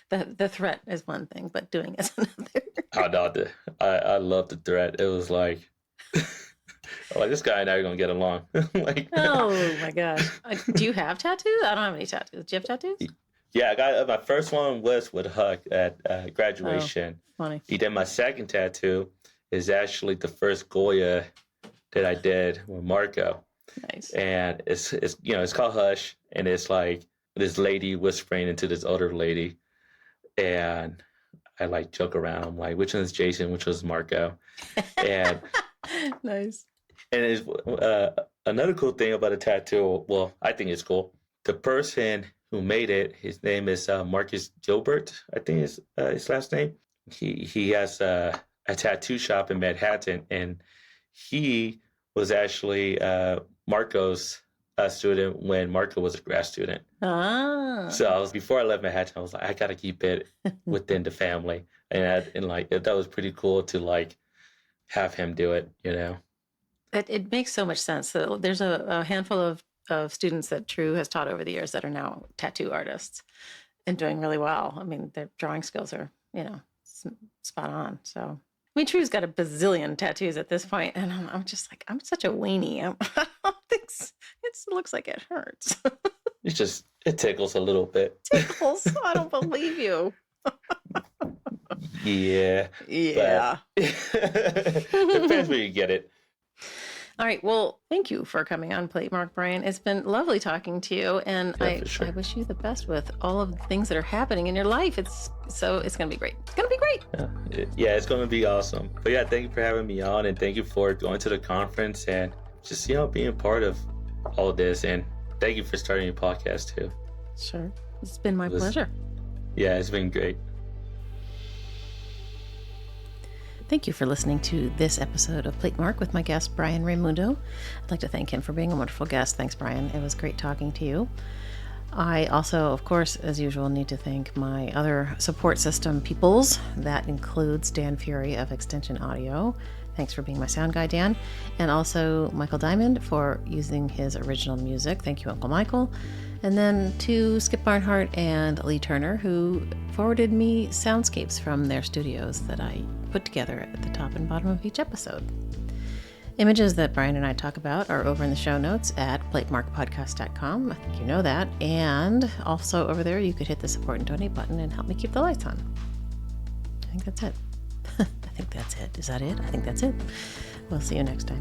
The threat is one thing, but doing is another. I love the threat. It was like, this guy and I are gonna get along. Oh my gosh! Do you have tattoos? I don't have any tattoos. Do you have tattoos? Yeah, I got my first one was with Huck at graduation. Oh, funny. Then my second tattoo is actually the first Goya that I did with Marco. Nice. And it's called Hush, and it's like this lady whispering into this older lady, and I like joke around. I'm like, which one is Jason? Which one's Marco? And nice. And it's another cool thing about a tattoo. Well, I think it's cool. The person who made it, his name is Marcus Gilbert. I think is his last name. He has a tattoo shop in Manhattan, and he was actually Marco's student when Marco was a grad student. Ah. So before I left Manhattan, I was like, I got to keep it within the family, and that was pretty cool to like have him do it. It makes so much sense. So there's a handful of students that True has taught over the years that are now tattoo artists and doing really well. I mean, their drawing skills are spot on. So. I mean, True's got a bazillion tattoos at this point, and I'm just like, I'm such a weenie. I don't think it looks like it hurts. It tickles a little bit. Tickles? I don't believe you. Yeah. Depends where you get it. All right. Well, thank you for coming on Platemark, Bryan. It's been lovely talking to you, and I wish you the best with all of the things that are happening in your life. It's going to be great. It's going to be great. Yeah, it's going to be awesome. But yeah, thank you for having me on, and thank you for going to the conference and just, being part of all of this. And thank you for starting your podcast too. Sure. It's been my pleasure. Yeah, it's been great. Thank you for listening to this episode of Platemark with my guest, Bryan Raymundo. I'd like to thank him for being a wonderful guest. Thanks, Bryan. It was great talking to you. I also, of course, as usual, need to thank my other support system peoples. That includes Dan Fury of Extension Audio. Thanks for being my sound guy, Dan. And also Michael Diamond for using his original music. Thank you, Uncle Michael. And then to Skip Barnhart and Lee Turner, who forwarded me soundscapes from their studios that I put together at the top and bottom of each episode. Images that Bryan and I talk about are over in the show notes at platemarkpodcast.com. I think you know that. And also over there, you could hit the support and donate button and help me keep the lights on. I think that's it. I think that's it. Is that it? I think that's it. We'll see you next time.